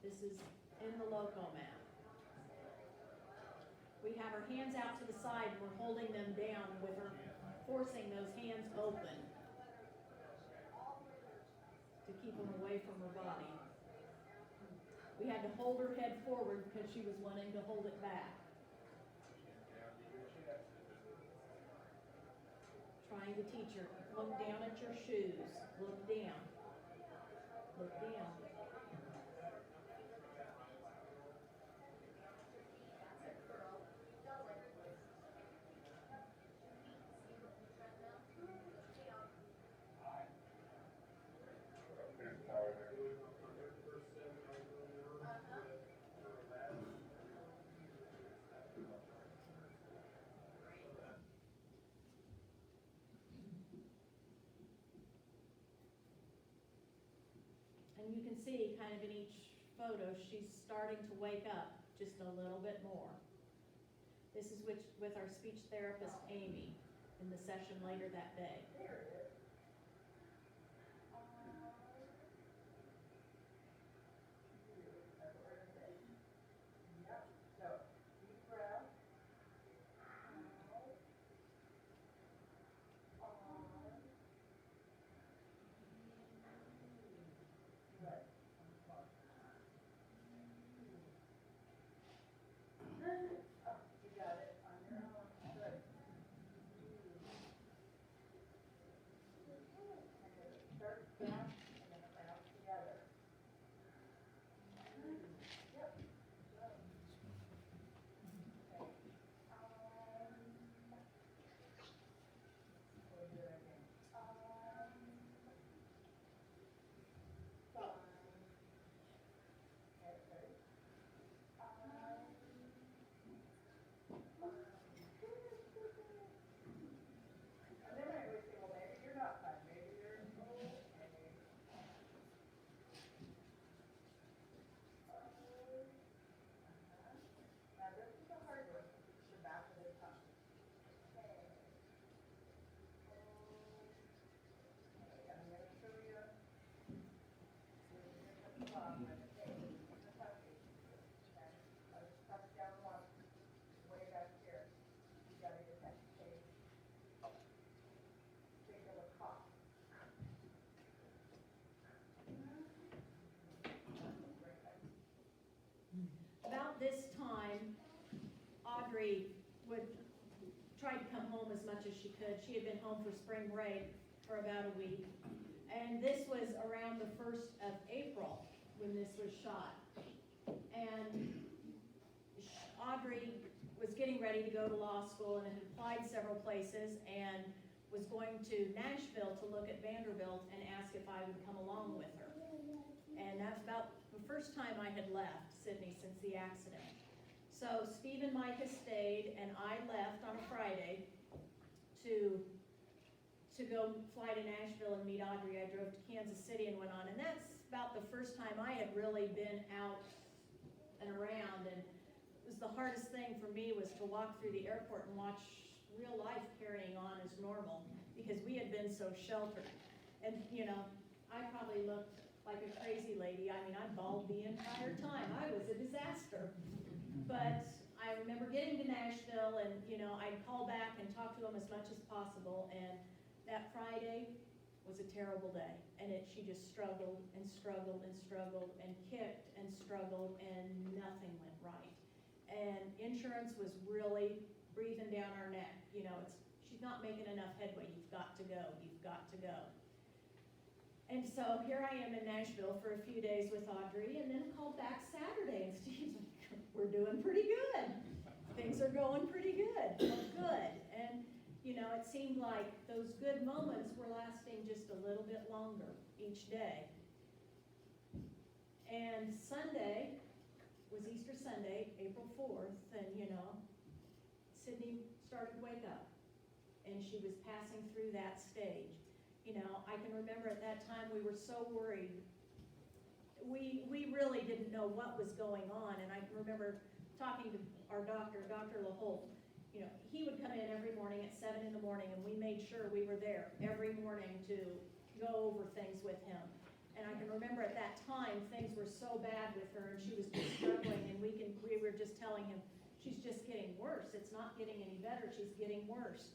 This is in the loco mat. We have our hands out to the side and we're holding them down with her, forcing those hands open to keep them away from her body. We had to hold her head forward because she was wanting to hold it back. Trying to teach her, look down at your shoes, look down, look down. And you can see kind of in each photo, she's starting to wake up just a little bit more. This is with our speech therapist, Amy, in the session later that day. About this time, Audrey would try to come home as much as she could. She had been home for spring break for about a week. And this was around the 1st of April when this was shot. And Audrey was getting ready to go to law school and had applied several places and was going to Nashville to look at Vanderbilt and ask if I would come along with her. And that's about the first time I had left Sidney since the accident. So Steve and Micah stayed, and I left on a Friday to go fly to Nashville and meet Audrey. I drove to Kansas City and went on, and that's about the first time I had really been out and around. And it was the hardest thing for me was to walk through the airport and watch real life carrying on as normal because we had been so sheltered. And I probably looked like a crazy lady. I mean, I bawled the entire time. I was a disaster. But I remember getting to Nashville and, you know, I'd call back and talk to them as much as possible, and that Friday was a terrible day. And she just struggled and struggled and struggled and kicked and struggled, and nothing went right. And insurance was really breathing down our neck, you know, she's not making enough headway, you've got to go, you've got to go. And so here I am in Nashville for a few days with Audrey, and then called back Saturday, and Steve's like, we're doing pretty good. Things are going pretty good, well, good. And, you know, it seemed like those good moments were lasting just a little bit longer each day. And Sunday was Easter Sunday, April 4th, and, you know, Sidney started to wake up, and she was passing through that stage. You know, I can remember at that time we were so worried. We really didn't know what was going on, and I can remember talking to our doctor, Dr. LaHolt. You know, he would come in every morning at 7 in the morning, and we made sure we were there every morning to go over things with him. And I can remember at that time, things were so bad with her, and she was just struggling, and we were just telling him, she's just getting worse. It's not getting any better, she's getting worse.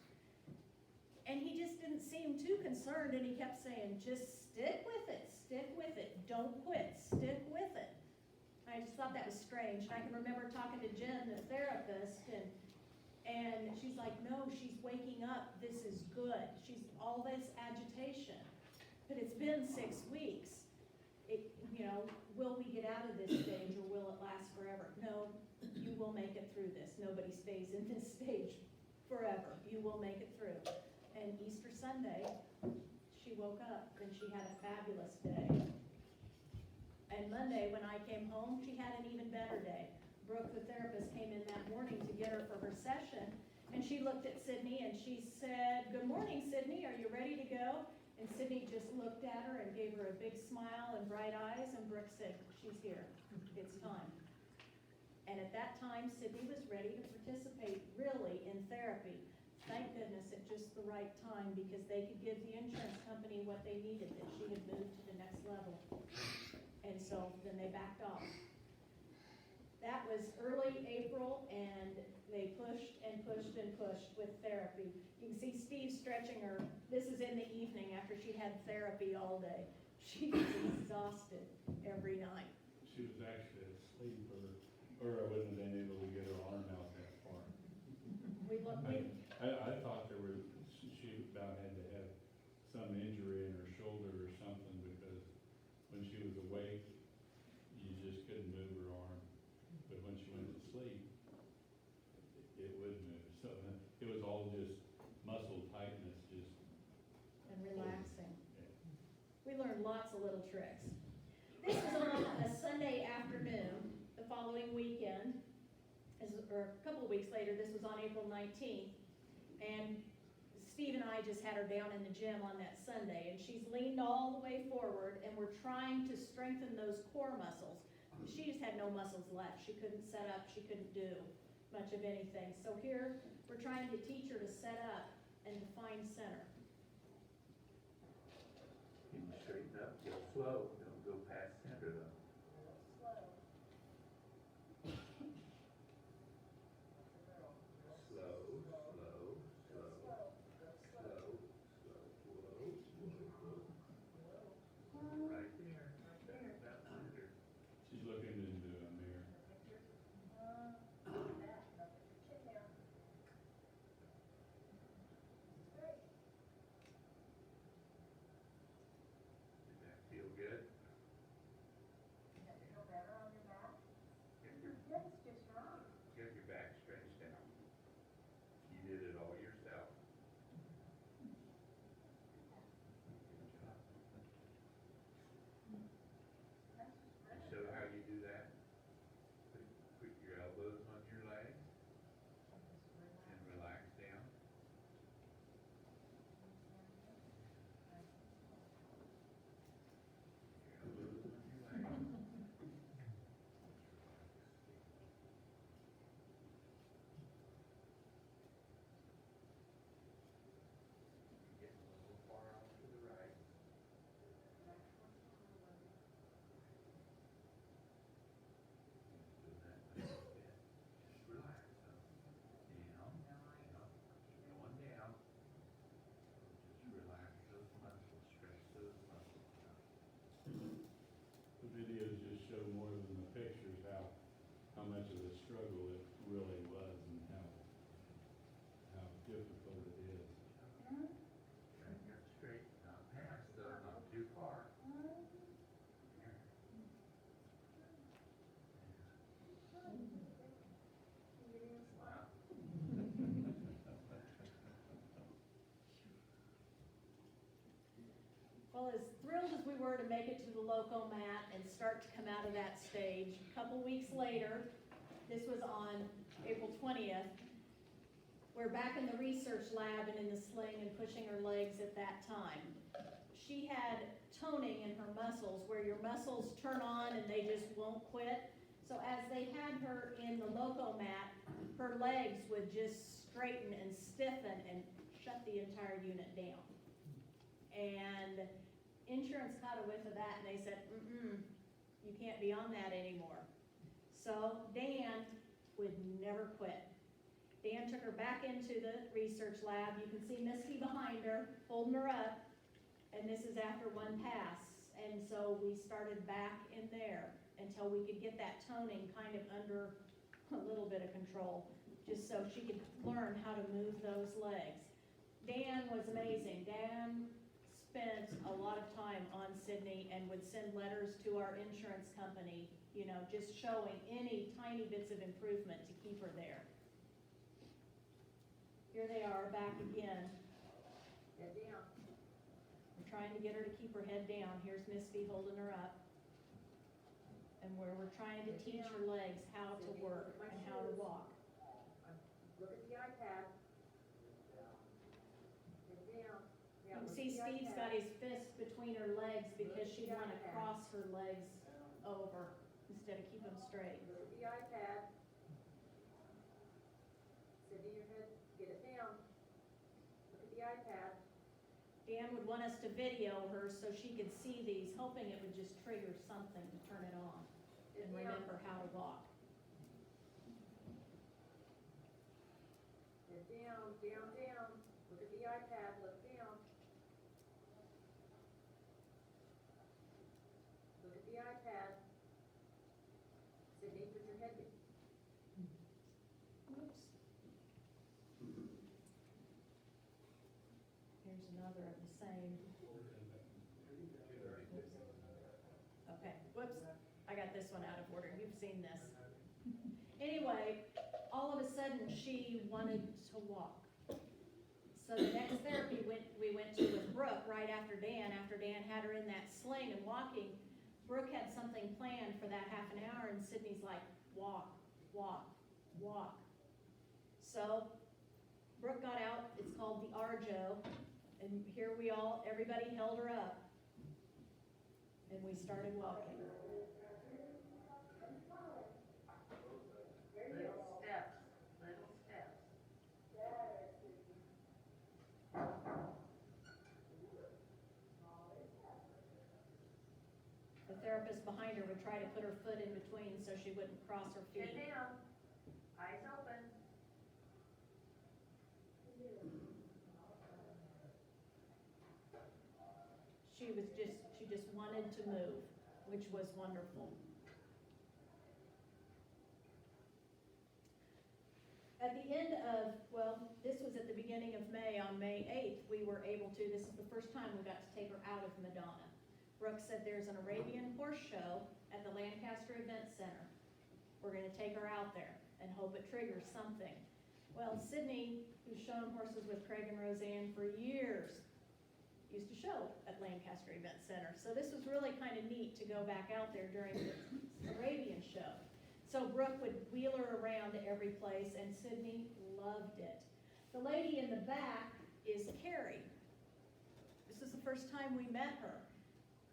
And he just didn't seem too concerned, and he kept saying, just stick with it, don't quit, stick with it. I just thought that was strange. And I can remember talking to Jen, the therapist, and she's like, no, she's waking up, this is good. She's all this agitation, but it's been 6 weeks. You know, will we get out of this stage, or will it last forever? No, you will make it through this. Nobody stays in this stage forever. You will make it through. And Easter Sunday, she woke up and she had a fabulous day. And Monday, when I came home, she had an even better day. Brooke, the therapist, came in that morning to get her for her session, and she looked at Sidney and she said, good morning, Sidney, are you ready to go? And Sidney just looked at her and gave her a big smile and bright eyes, and Brooke said, she's here, it's time. And at that time, Sidney was ready to participate really in therapy. Thank goodness at just the right time, because they could give the insurance company what they needed, that she had moved to the next level. And so then they backed off. That was early April, and they pushed and pushed and pushed with therapy. You can see Steve stretching her. This is in the evening after she'd had therapy all day. She was exhausted every night. She was actually asleep, or I wouldn't have been able to get her arm out that far. I thought she about had to have some injury in her shoulder or something, because when she was awake, you just couldn't move her arm. But when she went to sleep, it would move. So it was all just muscle tightness, just. And relaxing. Yeah. We learned lots of little tricks. This was on a Sunday afternoon, the following weekend, or a couple of weeks later. This was on April 19th, and Steve and I just had her down in the gym on that Sunday, and she's leaned all the way forward, and we're trying to strengthen those core muscles. She just had no muscles left. She couldn't set up, she couldn't do much of anything. So here, we're trying to teach her to set up and to find center. Can you straighten up, go slow, don't go past center though. Right there. About center. She's looking into a mirror. Did that feel good? Well, as thrilled as we were to make it to the loco mat and start to come out of that stage, a couple weeks later, this was on April 20th, we're back in the research lab and in the sling and pushing her legs at that time. She had toning in her muscles, where your muscles turn on and they just won't quit. So as they had her in the loco mat, her legs would just straighten and stiffen and shut the entire unit down. And insurance caught a whiff of that and they said, you can't be on that anymore. So Dan would never quit. Dan took her back into the research lab. You can see Misty behind her, holding her up, and this is after one pass. And so we started back in there until we could get that toning kind of under a little bit of control, just so she could learn how to move those legs. Dan was amazing. Dan spent a lot of time on Sidney and would send letters to our insurance company, you know, just showing any tiny bits of improvement to keep her there. Here they are back again. Head down. We're trying to get her to keep her head down. Here's Misty holding her up. And where we're trying to teach her legs how to work and how to walk. Look at the iPad. Head down. You can see Steve's got his fist between her legs because she wanted to cross her legs over instead of keep them straight. Look at the iPad. Sydney, your head, get it down. Look at the iPad. Dan would want us to video her so she could see these, hoping it would just trigger something to turn it on and remember how to walk. Head down, down, down. Look at the iPad, look down. Look at the iPad. Sydney, put your head down. Whoops. Here's another of the same. Okay, whoops, I got this one out of order, you've seen this. Anyway, all of a sudden, she wanted to walk. So the next therapy we went to with Brooke right after Dan had her in that sling and walking. Brooke had something planned for that half an hour and Sydney's like, walk, walk, walk. So Brooke got out, it's called the Arjo, and here everybody held her up. And we started walking. Little steps, little steps. The therapist behind her would try to put her foot in between so she wouldn't cross her Head feet. down, eyes open. She just wanted to move, which was wonderful. At the end of, this was at the beginning of May, on May 8th, we were able to, this is the first time we got to take her out of Madonna. Brooke said there's an Arabian horse show at the Lancaster Event Center. We're gonna take her out there and hope it triggers something. Well, Sidney, who's shown horses with Craig and Roseanne for years, used to show at Lancaster Event Center. So this was really kind of neat to go back out there during the Arabian show. So Brooke would wheel her around to every place and Sidney loved it. The lady in the back is Carrie. This is the first time we met her.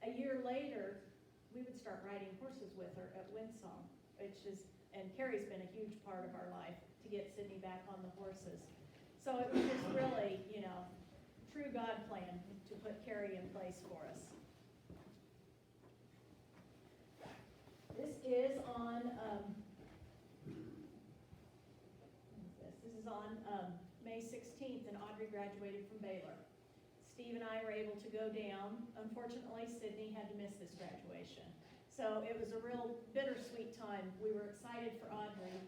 A year later, we would start riding horses with her at Windsong, and Carrie's been a huge part of our life to get Sidney back on the horses. So it was just really, true God plan to put Carrie in place for us. This is on, May 16th, and Audrey graduated from Baylor. Steve and I were able to go down. Unfortunately, Sidney had to miss this graduation. So it was a real bittersweet time. We were excited for Audrey,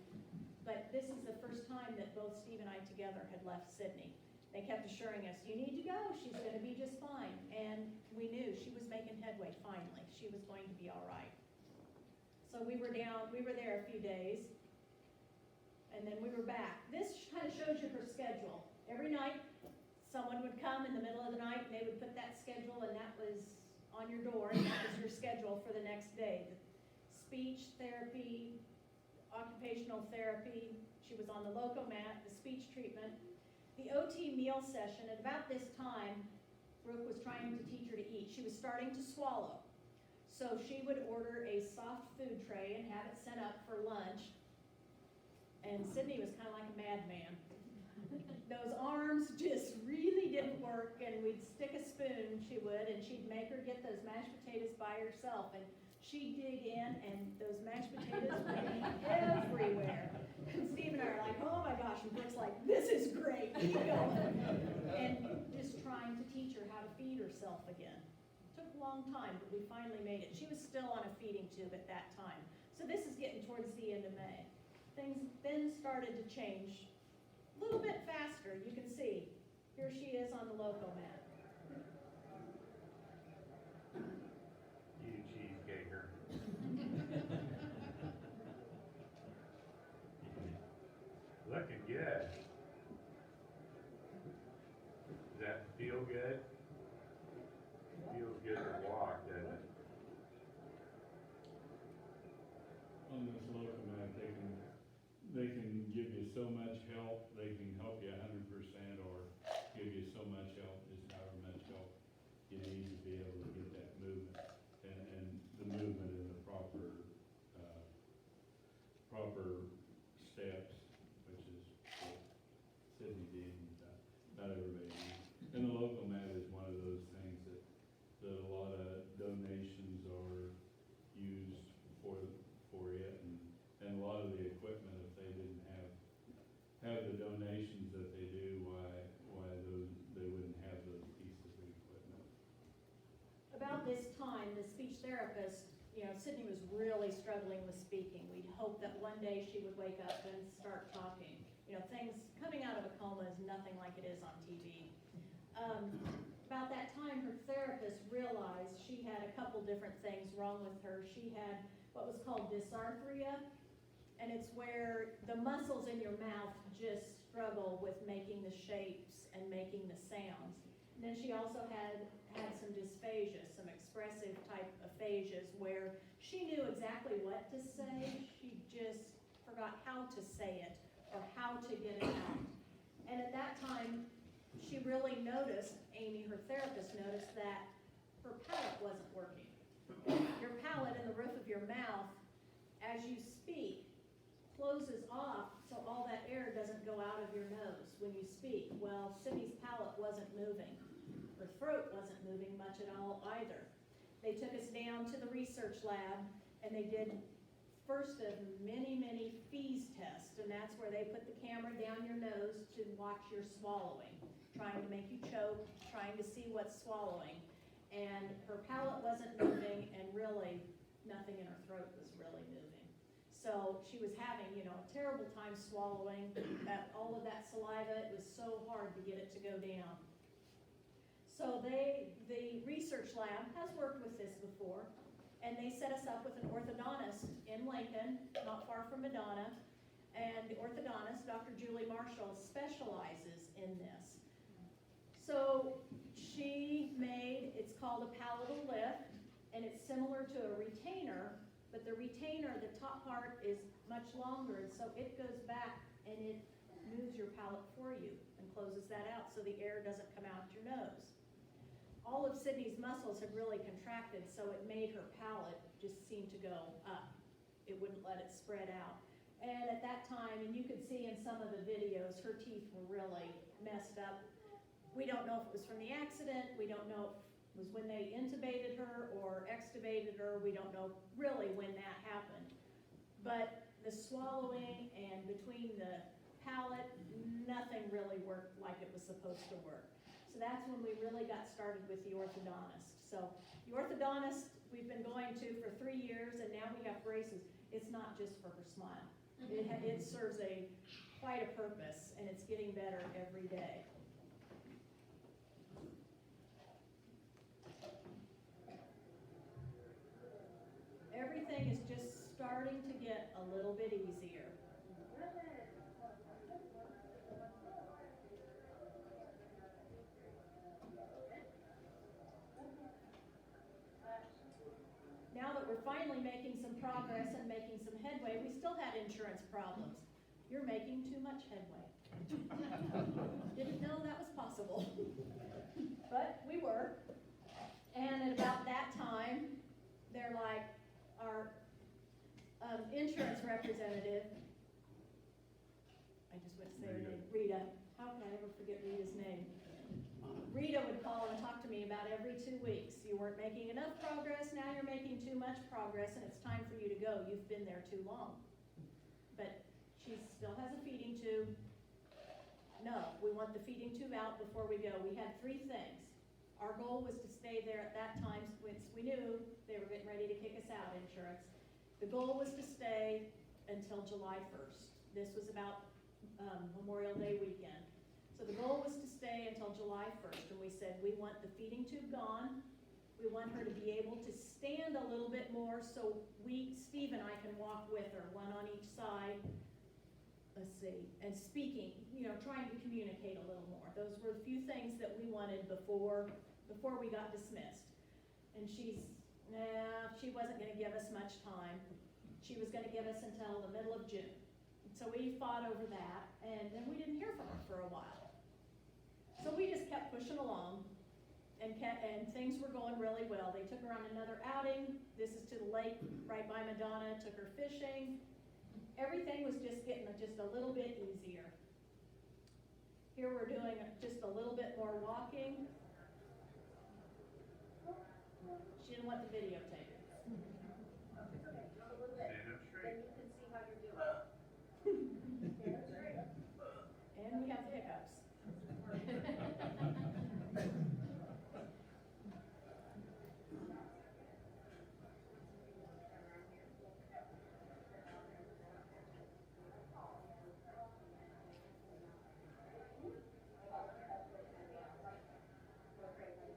but this is the first time that both Steve and I together had left Sidney. They kept assuring us, you need to go, she's gonna be just fine. And we knew she was making headway finally. She was going to be all right. So we were there a few days, and then we were back. This kind of shows you her schedule. Every night, someone would come in the middle of the night and they would put that schedule and that was on your door and that was your schedule for the next day. The speech therapy, occupational therapy, she was on the locomat, the speech treatment, the OT meal session. At about this time, Brooke was trying to teach her to eat. She was starting to swallow. So she would order a soft food tray and have it sent up for lunch. And Sidney was kind of like a madman. Those arms just really didn't work, and we'd stick a spoon, she would, and she'd make her get those mashed potatoes by herself, and she'd dig in, and those mashed potatoes would be everywhere. And Steve and I are like, oh my gosh, and Brooke's like, this is great, keep going. And just trying to teach her how to feed herself again. It took a long time, but we finally made it. She was still on a feeding tube at that time. So this is getting towards the end of May. Things then started to change a little bit faster. You can see, here she is on the locomat. You cheesecake her. Looking good. Does that feel good? Feels good to walk, doesn't it? On this locomat, they can give you so much help. They can help you 100% or give you so much help, just however much help you need to be able to get that movement and the movement in the proper steps, which is what Sidney Doane, not everybody needs. And the locomat is one of those things that a lot of donations are used for it, and a lot of the equipment, if they didn't have the donations that they do, why they wouldn't have those pieces of equipment. About this time, the speech therapist, Sidney was really struggling with speaking. We'd hope that one day she would wake up and start talking. Things coming out of a coma is nothing like it is on TV. About that time, her therapist realized she had a couple different things wrong with her. She had what was called dysarthria, and it's where the muscles in your mouth just struggle with making the shapes and making the sounds. And then she also had some dysphagia, some expressive type aphasias, where she knew exactly what to say, she just forgot how to say it or how to get it out. And at that time, she really noticed, Amy, her therapist, noticed that her palate wasn't working. Your palate and the roof of your mouth, as you speak, closes off so all that air doesn't go out of your nose when you speak. Well, Sidney's palate wasn't moving. Her throat wasn't moving much at all either. They took us down to the research lab and they did first of many, many fees tests, and that's where they put the camera down your nose to watch your swallowing, trying to make you choke, trying to see what's swallowing. And her palate wasn't moving, and really nothing in her throat was really moving. So she was having, a terrible time swallowing. All of that saliva, it was so hard to get it to go down. So the research lab has worked with this before, and they set us up with an orthodontist in Lincoln, not far from Madonna. And the orthodontist, Dr. Julie Marshall, specializes in this. So she made, it's called a palatal lift, and it's similar to a retainer, but the retainer, the top part is much longer, and so it goes back and it moves your palate for you and closes that out so the air doesn't come out your nose. All of Sidney's muscles had really contracted, so it made her palate just seem to go up. It wouldn't let it spread out. And at that time, and you could see in some of the videos, her teeth were really messed up. We don't know if it was from the accident. We don't know if it was when they intubated her or extubated her. We don't know really when that happened. But the swallowing and between the palate, nothing really worked like it was supposed to work. So that's when we really got started with the orthodontist. So the orthodontist we've been going to for 3 years, and now we have braces. It's not just for her smile. It serves quite a purpose, and it's getting better every day. Everything is just starting to get a little bit easier. we're finally making some progress and making some headway. We still had insurance problems. You're making too much headway. Didn't know that was possible. But we were. And at about that time, they're like, our insurance representative, I just went to say her name, Rita. How can I ever forget Rita's name? Rita would call and talk to me about every 2 weeks. You weren't making enough progress, now you're making too much progress, and it's time for you to go. You've been there too long. But she still has a feeding tube. No, we want the feeding tube out before we go. We had 3 things. Our goal was to stay there at that time, since we knew they were getting ready to kick us out, insurance. The goal was to stay until July 1st. This was about Memorial Day weekend. So the goal was to stay until July 1st, and we said, we want the feeding tube gone. We want her to be able to stand a little bit more so Steve and I can walk with her, one on each side. Let's see, and speaking, trying to communicate a little more. Those were the few things that we wanted before we got dismissed. And she wasn't gonna give us much time. She was gonna give us until the middle of June. So we fought over that, and then we didn't hear from her for a while. So we just kept pushing along, and things were going really well. They took her on another outing. This is to the lake right by Madonna, took her fishing. Everything was just getting just a little bit easier. Here we're doing just a little bit more walking. She didn't want the videotape. Stand up straight. Then you can see how you're doing. Stand straight. And we have hiccups.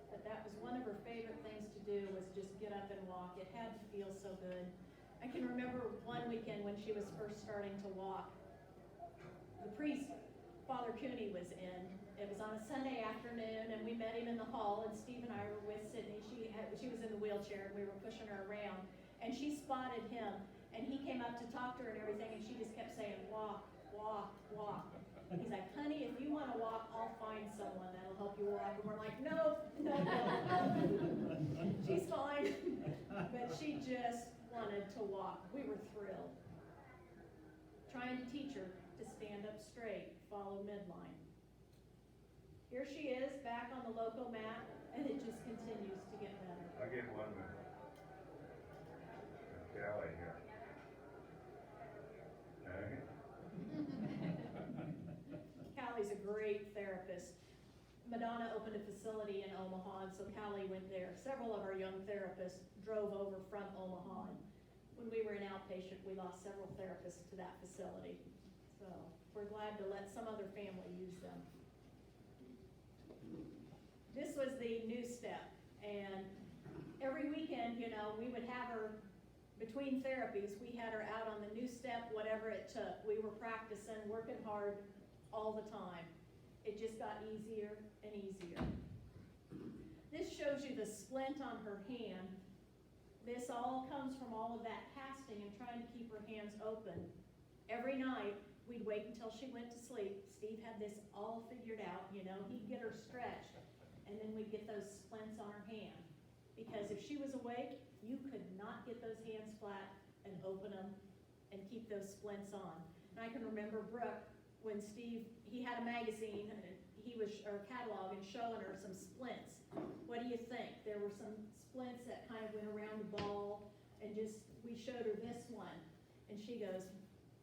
But that was one of her favorite things to do, was just get up and walk. It had to feel so good. I can remember one weekend when she was first starting to walk. The priest, Father Cooney, was in. It was on a Sunday afternoon, and we met him in the hall, and Steve and I were with Sydney. She was in the wheelchair, and we were pushing her around, and she spotted him, and he came up to talk to her and everything, and she just kept saying, walk, walk, walk. He's like, honey, if you want to walk, I'll find someone that'll help you walk. And we're like, no. She's fine. But she just wanted to walk. We were thrilled. Trying to teach her to stand up straight, follow midline. Here she is, back on the loco mat, and it just continues to get better. I'll get one with Callie here. Okay. Callie's a great therapist. Madonna opened a facility in Omaha, and so Callie went there. Several of our young therapists drove over from Omaha. When we were an outpatient, we lost several therapists to that facility. So we're glad to let some other family use them. This was the new step, and every weekend, we would have her, between therapies, we had her out on the new step, whatever it took. We were practicing, working hard all the time. It just got easier and easier. This shows you the splint on her hand. This all comes from all of that casting and trying to keep her hands open. Every night, we'd wait until she went to sleep. Steve had this all figured out, he'd get her stretched, and then we'd get those splints on her hand. Because if she was awake, you could not get those hands flat and open them and keep those splints on. And I can remember Brooke, when Steve, he had a magazine, and or catalog, and showing her some splints. What do you think? There were some splints that kind of went around the ball, and we showed her this one, and she goes,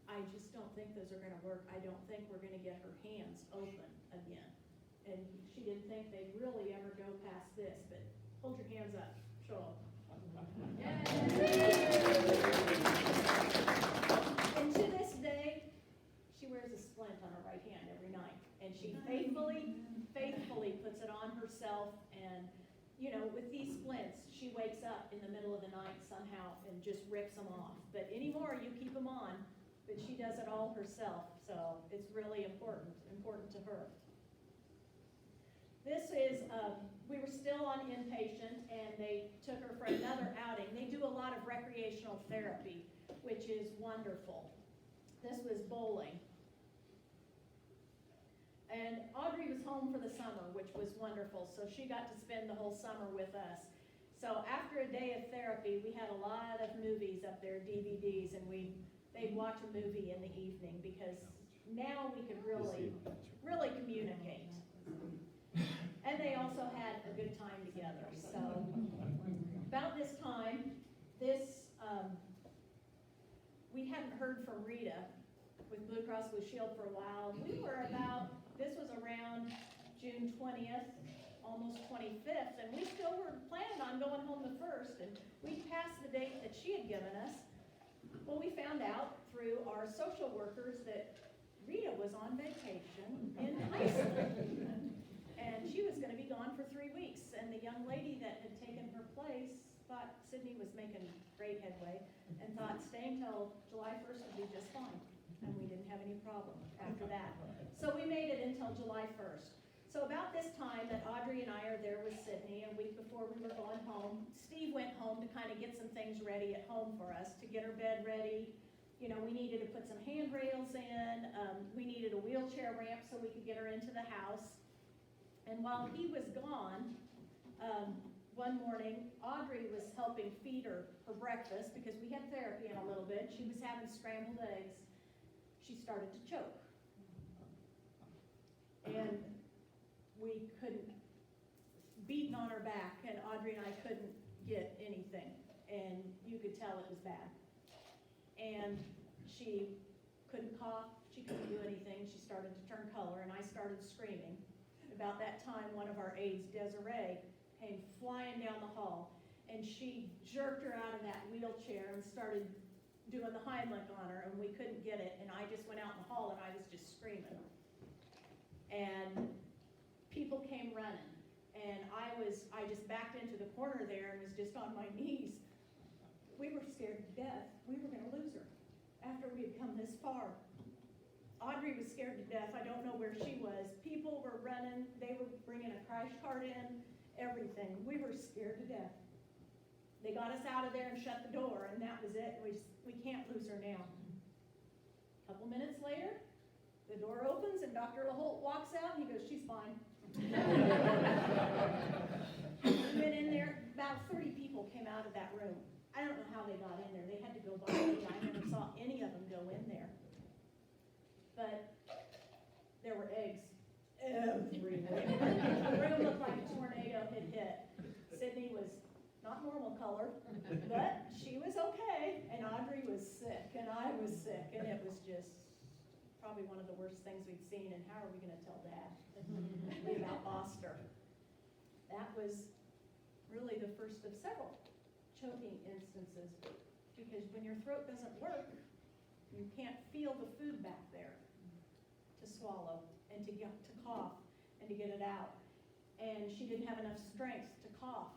I just don't think those are gonna work. I don't think we're gonna get her hands open again. And she didn't think they'd really ever go past this, but hold your hands up, show them. And to this day, she wears a splint on her right hand every night, and she faithfully puts it on herself. And with these splints, she wakes up in the middle of the night somehow and just rips them off. But anymore, you keep them on, but she does it all herself, so it's really important to her. This is we were still on inpatient, and they took her for another outing. They do a lot of recreational therapy, which is wonderful. This was bowling. And Audrey was home for the summer, which was wonderful, so she got to spend the whole summer with us. So after a day of therapy, we had a lot of movies up there, DVDs, and they'd watch a movie in the evening, because now we could really communicate. And they also had a good time together. So about this time, we hadn't heard from Rita with Blue Cross Blue Shield for a while. This was around June 20th, almost 25th, and we still were planning on going home the 1st, and we passed the date that she had given us. Well, we found out through our social workers that Rita was on vacation in Iceland. And she was gonna be gone for 3 weeks, and the young lady that had taken her place thought Sidney was making great headway, and thought staying till July 1st would be just fine, and we didn't have any problem after that. So we made it until July 1st. So about this time that Audrey and I are there with Sidney, a week before we were going home, Steve went home to kind of get some things ready at home for us, to get her bed ready. You know, we needed to put some handrails in, we needed a wheelchair ramp so we could get her into the house. And while he was gone, one morning, Audrey was helping feed her breakfast, because we had therapy in a little bit. She was having scrambled eggs. She started to choke. And we couldn't, beating on her back, and Audrey and I couldn't get anything. And you could tell it was bad. And she couldn't cough, she couldn't do anything. She started to turn color, and I started screaming. About that time, one of our aides, Desiree, came flying down the hall, and she jerked her out of that wheelchair and started doing the Heimlich on her, and we couldn't get it, and I just went out in the hall and I was just screaming. And people came running, and I just backed into the corner there and was just on my knees. We were scared to death. We were gonna lose her after we had come this far. Audrey was scared to death. I don't know where she was. People were running. They were bringing a crash cart in, everything. We were scared to death. They got us out of there and shut the door, and that was it. We can't lose her now. A couple minutes later, the door opens and Dr. LaHolt walks out and he goes, "She's fine." We went in there, about 30 people came out of that room. I don't know how they got in there. They had to go by me. I never saw any of them go in there. But there were eggs everywhere. The room looked like a tornado had hit. Sidney was not normal color, but she was okay, and Audrey was sick, and I was sick, and it was just probably one of the worst things we'd seen, and how are we gonna tell Dad? We about lost her. That was really the first of several choking instances, because when your throat doesn't work, you can't feel the food back there to swallow and to cough and to get it out. And she didn't have enough strength to cough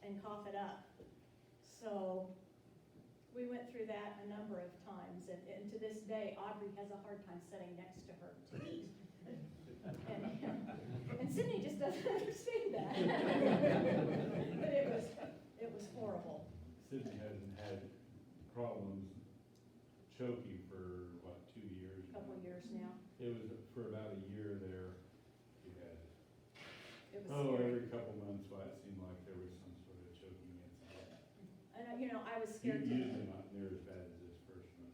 and cough it up. So we went through that a number of times, and to this day, Audrey has a hard time sitting next to her to eat. And Sidney just doesn't understand that. But it was horrible. Sidney hasn't had problems choking for, 2 years? A couple of years now. It was for about a year there, she had, It was scary. every couple months, it seemed like there was some sort of choking incident. And, I was scared to. Usually not near as bad as this first one.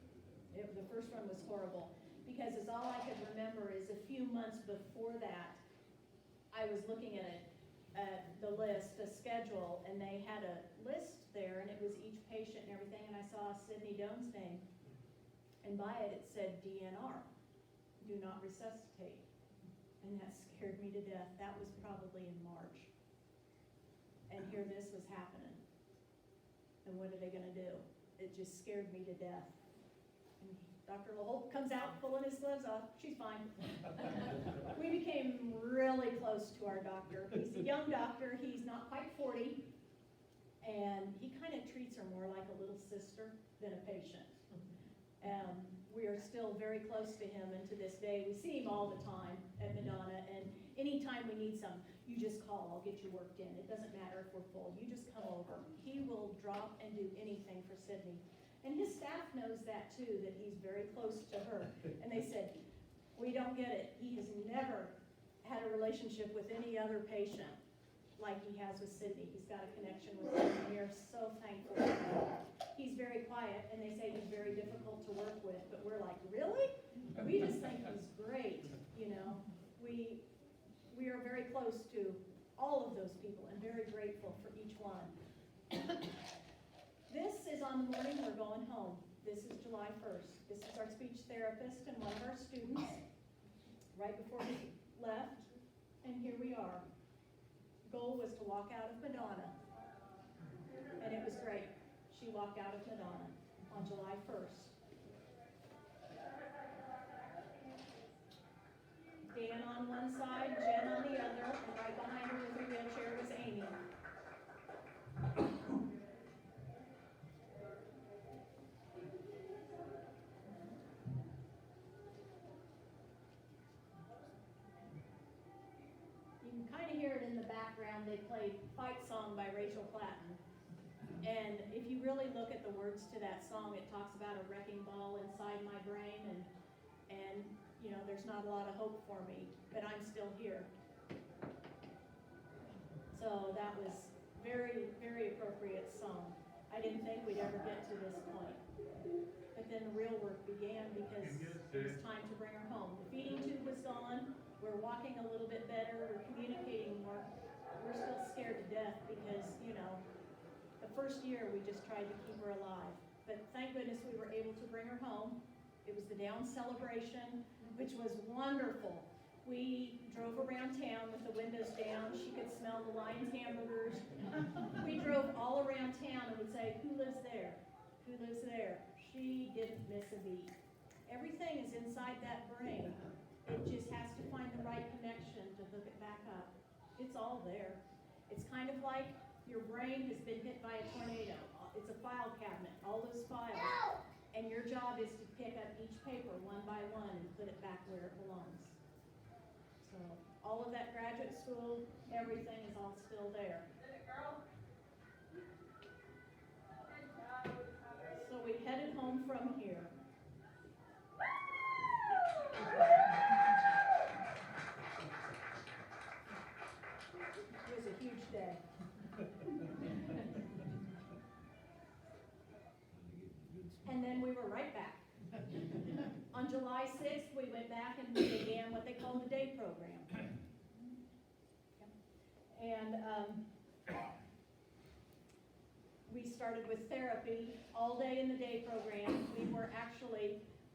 The first one was horrible, because it's all I could remember is a few months before that, I was looking at the list, a schedule, and they had a list there, and it was each patient and everything, and I saw Sidney Doane's name. And by it, it said DNR, do not resuscitate. And that scared me to death. That was probably in March. And here this was happening. And what are they gonna do? It just scared me to death. And Dr. LaHolt comes out pulling his gloves off. She's fine. We became really close to our doctor. He's a young doctor. He's not quite 40. And he kind of treats her more like a little sister than a patient. We are still very close to him, and to this day, we see him all the time at Madonna, and anytime we need some, you just call, I'll get you worked in. It doesn't matter if we're full, you just come over. He will drop and do anything for Sidney. And his staff knows that too, that he's very close to her. And they said, we don't get it. He has never had a relationship with any other patient like he has with Sidney. He's got a connection with her, and we are so thankful for that. He's very quiet, and they say he's very difficult to work with, but we're like, really? We just think he's great, you know? We are very close to all of those people and very grateful for each one. This is on the morning we're going home. This is July 1st. This is our speech therapist and one of our students right before he left, and here we are. Goal was to walk out of Madonna, and it was great. She walked out of Madonna on July 1st. Dan on one side, Jen on the other, and right behind her with her wheelchair was Amy. You can kind of hear it in the background. They played Fight Song by Rachel Platten. And if you really look at the words to that song, it talks about a wrecking ball inside my brain, and you know, there's not a lot of hope for me, but I'm still here. So that was very, very appropriate song. I didn't think we'd ever get to this point. But then the real work began because it was time to bring her home. The feeding tube was gone, we're walking a little bit better, we're communicating more. We're still scared to death because, you know, the first year we just tried to keep her alive. But thank goodness we were able to bring her home. It was the Down celebration, which was wonderful. We drove around town with the windows down. She could smell the Lions hamburgers. We drove all around town and would say, who lives there? Who lives there? She didn't miss a beat. Everything is inside that brain. It just has to find the right connection to hook it back up. It's all there. It's kind of like your brain has been hit by a tornado. It's a file cabinet, all those files. And your job is to pick up each paper one by one and put it back where it belongs. So all of that graduate school, everything is all still there. So we headed home from here. It was a huge day. And then we were right back. On July 6th, we went back and we began what they call the day program. And we started with therapy all day in the day program.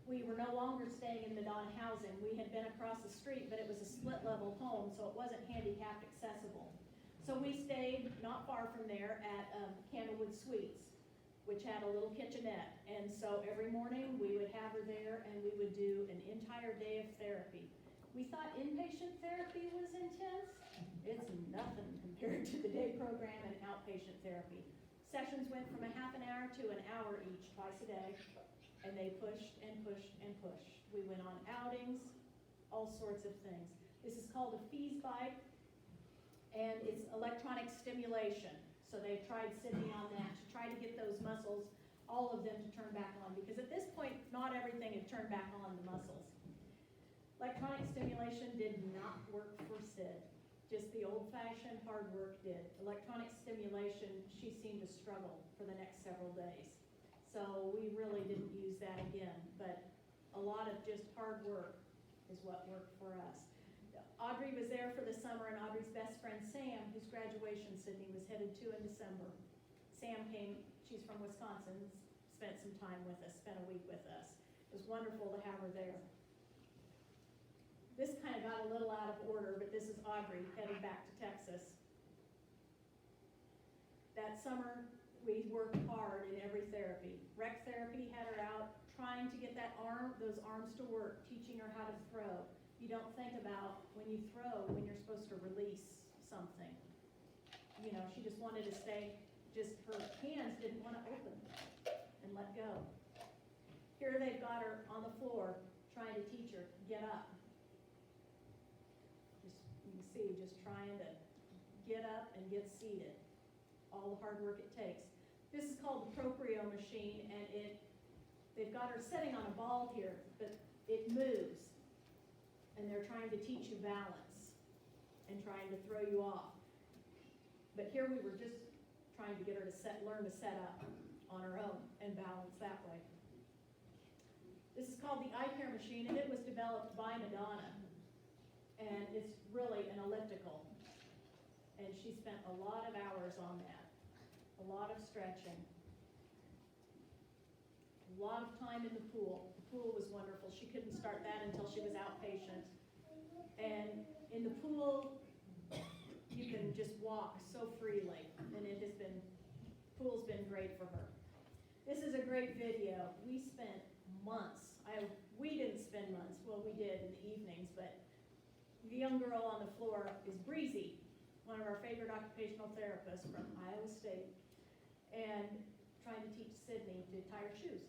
We were no longer staying in Madonna housing. We had been across the street, but it was a split level home, so it wasn't handicapped accessible. So we stayed not far from there at Candlewood Suites, which had a little kitchenette. And so every morning we would have her there and we would do an entire day of therapy. We thought inpatient therapy was intense. It's nothing compared to the day program and outpatient therapy. Sessions went from a half an hour to an hour each, twice a day, and they pushed and pushed and pushed. We went on outings, all sorts of things. This is called a fees bike, and it's electronic stimulation. So they tried Sidney on that to try to get those muscles, all of them, to turn back on, because at this point, not everything had turned back on, the muscles. Electronic stimulation did not work for Sid. Just the old-fashioned hard work did. Electronic stimulation, she seemed to struggle for the next several days. So we really didn't use that again, but a lot of just hard work is what worked for us. Audrey was there for the summer, and Audrey's best friend Sam, whose graduation Sidney was headed to in December. Sam came, she's from Wisconsin, spent some time with us, spent a week with us. It was wonderful to have her there. This kind of got a little out of order, but this is Audrey headed back to Texas. That summer, we worked hard in every therapy. Rec therapy had her out trying to get those arms to work, teaching her how to throw. You don't think about when you throw, when you're supposed to release something. You know, she just wanted to stay, her hands didn't want to open and let go. Here they've got her on the floor, trying to teach her, get up. Just, you can see, just trying to get up and get seated. All the hard work it takes. This is called the proprio machine, and they've got her sitting on a ball here, but it moves. And they're trying to teach you balance and trying to throw you off. But here we were just trying to get her to learn to set up on her own and balance that way. This is called the eye care machine, and it was developed by Madonna. And it's really an elliptical. And she spent a lot of hours on that. A lot of stretching. A lot of time in the pool. The pool was wonderful. She couldn't start that until she was outpatient. And in the pool, you can just walk so freely, and pool's been great for her. This is a great video. We spent months, we didn't spend months, well, we did in the evenings, but the young girl on the floor is Breezy, one of our favorite occupational therapists from Iowa State, and trying to teach Sidney to tie her shoes.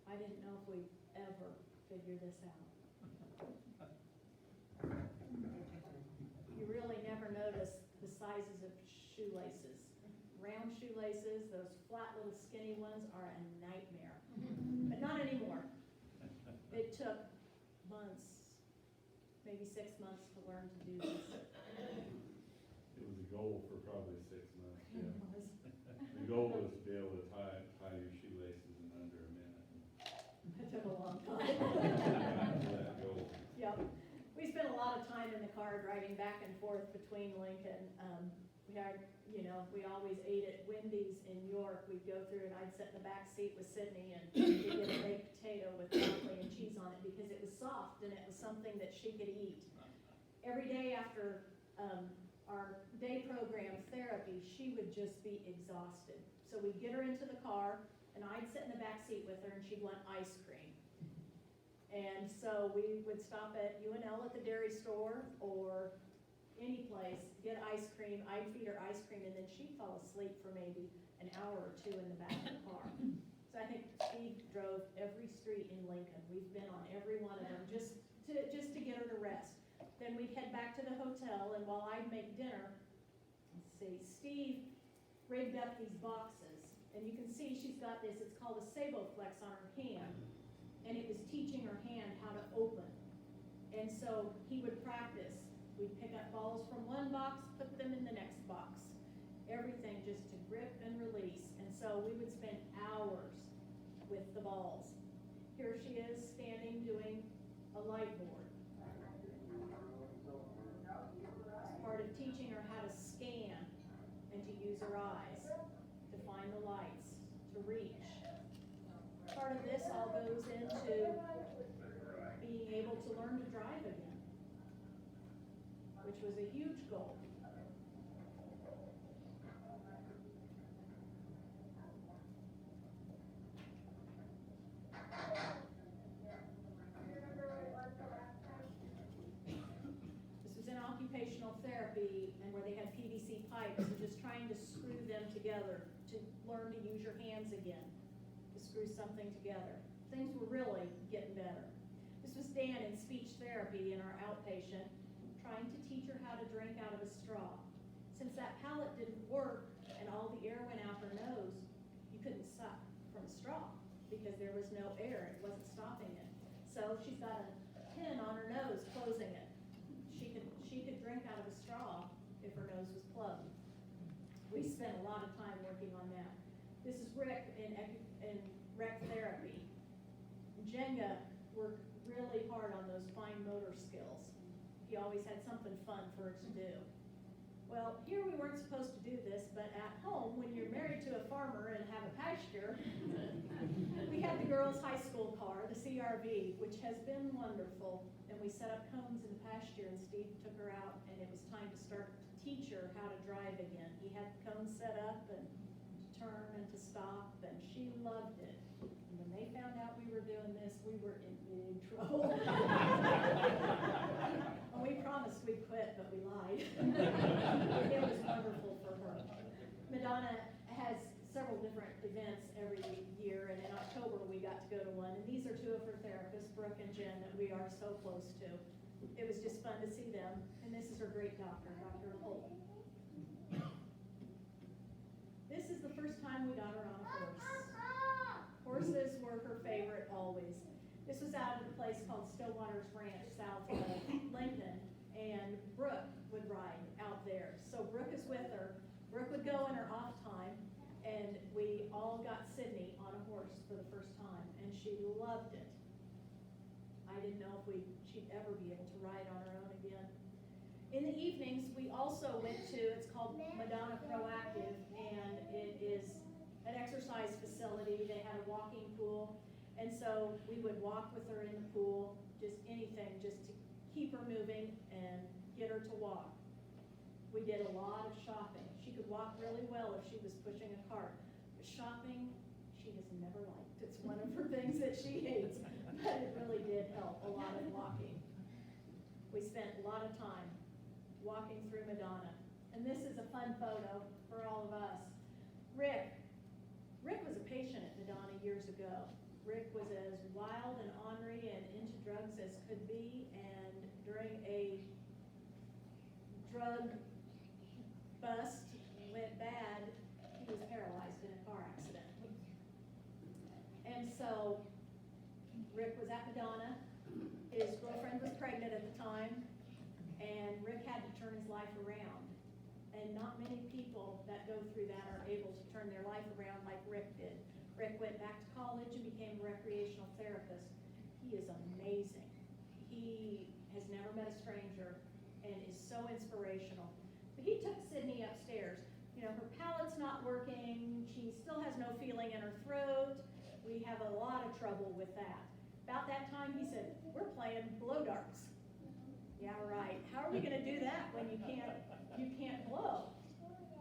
I didn't know if we'd ever figure this out. You really never notice the sizes of shoelaces. Round shoelaces, those flat little skinny ones are a nightmare. But not anymore. It took months, maybe 6 months to learn to do this. It was a goal for probably 6 months, It yeah. was. The goal was to be able to tie your shoelaces in under a minute. It took a long time. That goal. Yep. We spent a lot of time in the car driving back and forth between Lincoln. We had, we always ate at Wendy's in York. We'd go through and I'd sit in the back seat with Sydney and we'd get a baked potato with broccoli and cheese on it because it was soft and it was something that she could eat. Every day after our day program therapy, she would just be exhausted. So we'd get her into the car and I'd sit in the back seat with her and she'd want ice cream. And so we would stop at UNL at the dairy store or any place, get ice cream. I'd feed her ice cream and then she'd fall asleep for maybe an hour or two in the back of the car. So I think Steve drove every street in Lincoln. We've been on every one of them just to get her to rest. Then we'd head back to the hotel, and while I'd make dinner, let's see, Steve rigged up these boxes, and you can see she's got this, it's called a Saboflex on her hand, and it was teaching her hand how to open. And so he would practice. We'd pick up balls from one box, put them in the next box. Everything just to grip and release. And so we would spend hours with the balls. Here she is standing doing a light board. It's part of teaching her how to scan and to use her eyes, to find the lights, to reach. Part of this all goes into being able to learn to drive again, which was a huge goal. This was in occupational therapy and where they had PVC pipes and just trying to screw them together to learn to use your hands again, to screw something together. Things were really getting better. This was Dan in speech therapy in our outpatient, trying to teach her how to drink out of a straw. Since that palate didn't work and all the air went out her nose, you couldn't suck from a straw because there was no air, it wasn't stopping it. So she's got a pin on her nose closing it. She could drink out of a straw if her nose was plugged. We spent a lot of time working on that. This is Rick in rec therapy. Jenga worked really hard on those fine motor skills. He always had something fun for her to do. Well, here we weren't supposed to do this, but at home, when you're married to a farmer and have a pasture, we had the girls' high school car, the CRV, which has been wonderful. And we set up cones in the pasture, and Steve took her out, and it was time to start to teach her how to drive again. He had the cones set up, and turn and to stop, and she loved it. And when they found out we were doing this, we were in big trouble. And we promised we'd quit, but we lied. It was wonderful for her. Madonna has several different events every year, and in October we got to go to one. And these are two of her therapists, Brooke and Jen, that we are so close to. It was just fun to see them. And this is her great doctor, Dr. Holt. This is the first time we got her on a horse. Horses were her favorite always. This was out at a place called Stillwater's Ranch, south of Lincoln, and Brooke would ride out there. So Brooke is with her. Brooke would go in her off time, and we all got Sidney on a horse for the first time, and she loved it. I didn't know if she'd ever be able to ride on her own again. In the evenings, we also went to, it's called Madonna Proactive, and it is an exercise facility. They had a walking pool, and so we would walk with her in the pool, just anything, just to keep her moving and get her to walk. We did a lot of shopping. She could walk really well if she was pushing a cart. But shopping, she has never liked. It's one of her things that she hates, but it really did help, a lot of walking. We spent a lot of time walking through Madonna. And this is a fun photo for all of us. Rick was a patient at Madonna years ago. Rick was as wild and ornery and into drugs as could be, and during a drug bust went bad, he was paralyzed in a car accident. And so Rick was at Madonna. His girlfriend was pregnant at the time, and Rick had to turn his life around. And not many people that go through that are able to turn their life around like Rick did. Rick went back to college and became a recreational therapist. He is amazing. He has never met a stranger and is so inspirational. But he took Sidney upstairs. You know, her palate's not working. She still has no feeling in her throat. We have a lot of trouble with that. About that time, he said, "We're playing blow darts." Yeah, right. How are we going to do that when you can't blow?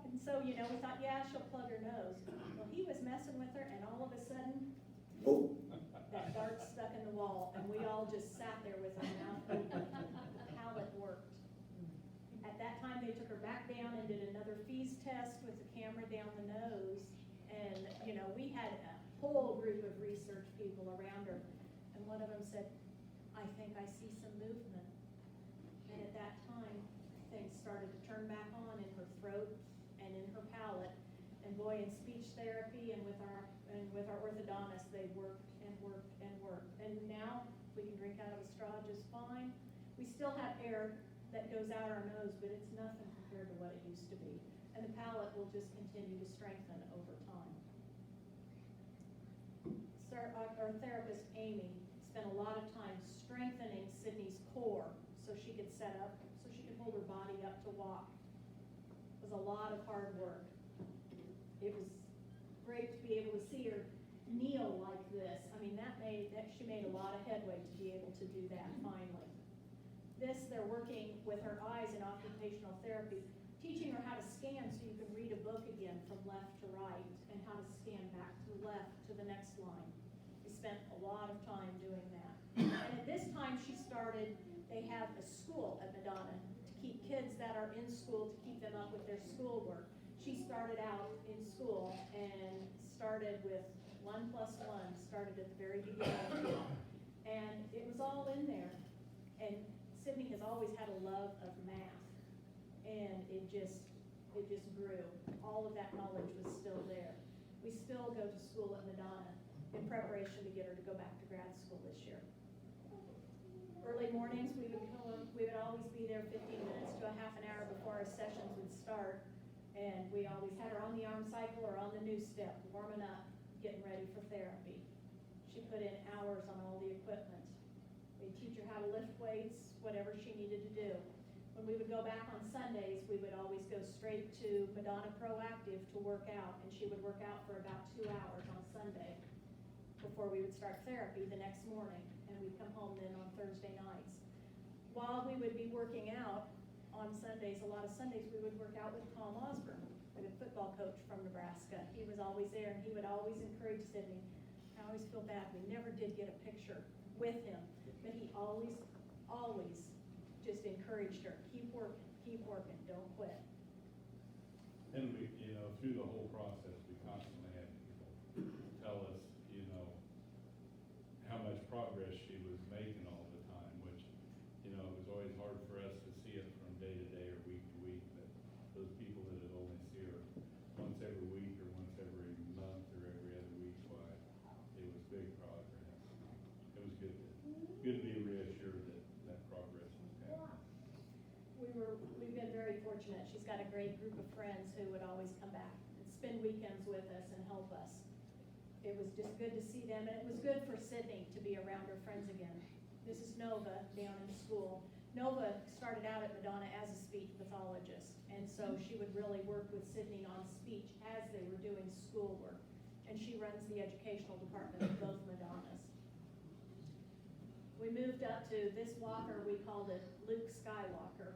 And so, you know, we thought, yeah, she'll plug her nose. Well, he was messing with her, and all of a sudden, that dart stuck in the wall, and we all just sat there with our mouth open. The palate worked. At that time, they took her back down and did another fees test with the camera down the nose. And, you know, we had a whole group of research people around her. And one of them said, "I think I see some movement." And at that time, things started to turn back on in her throat and in her palate. And boy, in speech therapy and with our orthodontist, they worked and worked and worked. And now we can drink out of a straw just fine. We still have air that goes out our nose, but it's nothing compared to what it used to be. And the palate will just continue to strengthen over time. Our therapist, Amy, spent a lot of time strengthening Sidney's core so she could set up, so she could hold her body up to walk. It was a lot of hard work. It was great to be able to see her kneel like this. I mean, she made a lot of headway to be able to do that finally. They're working with her eyes in occupational therapy, teaching her how to scan so you can read a book again from left to right, and how to scan back to the left to the next line. We spent a lot of time doing that. And at this time they have a school at Madonna to keep kids that are in school, to keep them up with their schoolwork. She started out in school and started with 1 + 1, started at the very beginning. And it was all in there. And Sidney has always had a love of math. And it just grew. All of that knowledge was still there. We still go to school at Madonna in preparation to get her to go back to grad school this year. Early mornings, we would always be there 15 minutes to a half an hour before our sessions would start. And we always had her on the arm cycle or on the new step, warming up, getting ready for therapy. She put in hours on all the equipment. We'd teach her how to lift weights, whatever she needed to do. When we would go back on Sundays, we would always go straight to Madonna Proactive to work out, and she would work out for about 2 hours on Sunday before we would start therapy the next morning, and we'd come home then on Thursday nights. While we would be working out on Sundays, a lot of Sundays we would work out with Tom Osborne. the football coach from Nebraska. He was always there, and he would always encourage Sidney. I always feel bad, we never did get a picture with him, but he always just encouraged her, keep working, don't quit. And we, through the whole process, we constantly had people tell us, how much progress she was making all the time, which, it was always hard for us to see it from day to day or week to week, but those people that would only see her once every week or once every month or every other week, why, it was big progress. It was good to be reassured that that progress was happening. We've been very fortunate. She's got a great group of friends who would always come back and spend weekends with us and help us. It was just good to see them, and it was good for Sidney to be around her friends again. This is Nova down in school. Nova started out at Madonna as a speech pathologist, and so she would really work with Sidney on speech as they were doing schoolwork. And she runs the educational department of both Madonnas. We moved up to this walker, we called it Luke Skywalker,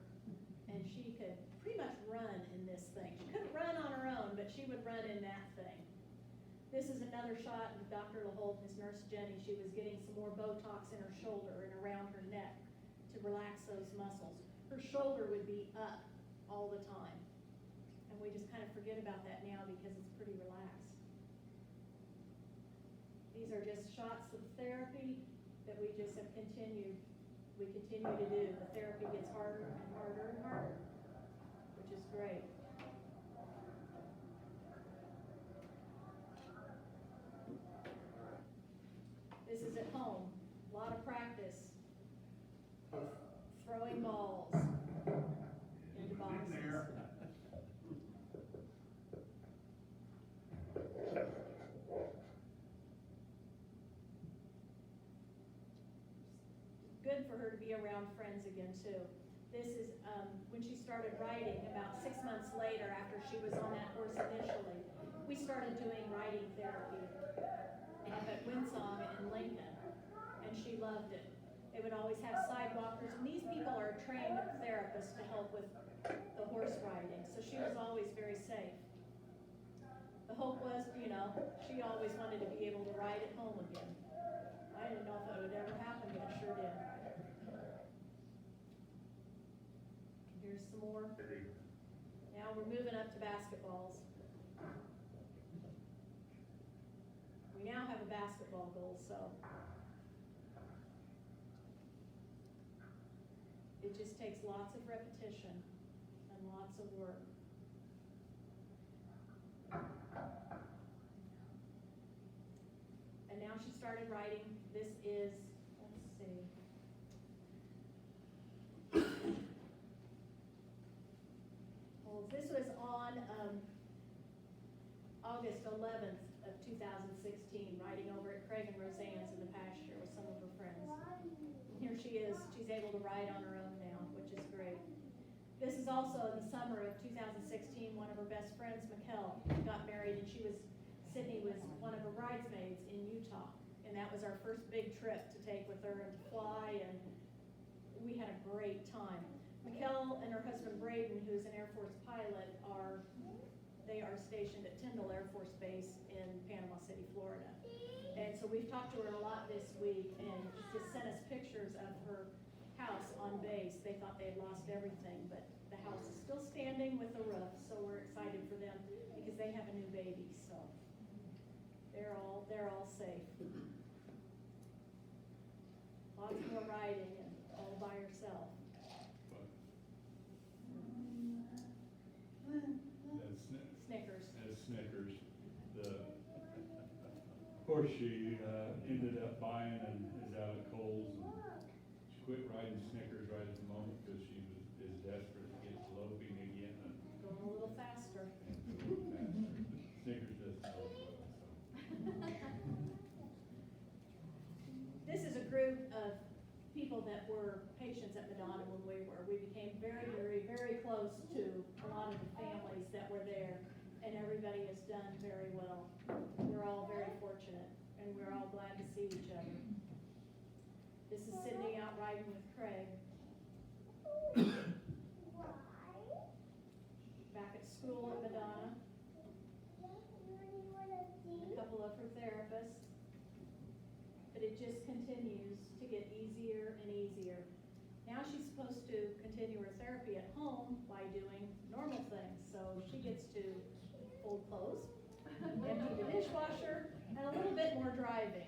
and she could pretty much run in this thing. She couldn't run on her own, but she would run in that thing. This is another shot of Dr. LaHolt and his nurse Jenny. She was getting some more Botox in her shoulder and around her neck to relax those muscles. Her shoulder would be up all the time. And we just kind of forget about that now because it's pretty relaxed. These are just shots of therapy that we just have continued. We continue to do. The therapy gets harder and harder and harder, which is great. This is at home, a lot of practice of throwing balls into boxes. Good for her to be around friends again too. This is when she started riding about 6 months later after she was on that horse initially. We started doing riding therapy up at Winsong in Lincoln, and she loved it. They would always have sidewalkers, and these people are trained therapists to help with the horse riding, so she was always very safe. The hope was, she always wanted to be able to ride at home again. I didn't know if it would ever happen, but it sure did. Here's some more. Now we're moving up to basketballs. We now have a basketball goal, so it just takes lots of repetition and lots of work. And now she started writing. This is, let's see. Well, this was on August 11th of 2016, riding over at Craig and Roseanne's in the pasture with some of her friends. And here she is. She's able to ride on her own now, which is great. This is also in the summer of 2016. One of her best friends, Mikkel, got married, and Sidney was one of her bridesmaids in Utah. And that was our first big trip to take with her and to fly, and we had a great time. Mikkel and her husband Braden, who's an Air Force pilot, they are stationed at Tyndall Air Force Base in Panama City, Florida. And so we've talked to her a lot this week, and just sent us pictures of her house on base. They thought they had lost everything, but the house is still standing with the roof, so we're excited for them because they have a new baby, so they're all safe. Lots more riding and all by herself. Snickers. Of course, she ended up buying and is out at Kohl's, and she quit riding Snickers right at the moment because she is desperate to get loping again. Going a little faster. Snickers doesn't help well, so. This is a group of people that were patients at Madonna when we were. We became very, very, very close to a lot of the families that were there, and everybody has done very well. We're all very fortunate, and we're all glad to see each other. This is Sidney out riding with Craig. Back at school at Madonna. just continues to get easier and easier. Now she's supposed to continue her therapy at home by doing normal things. So she gets to fold clothes, empty the dishwasher, and a little bit more driving.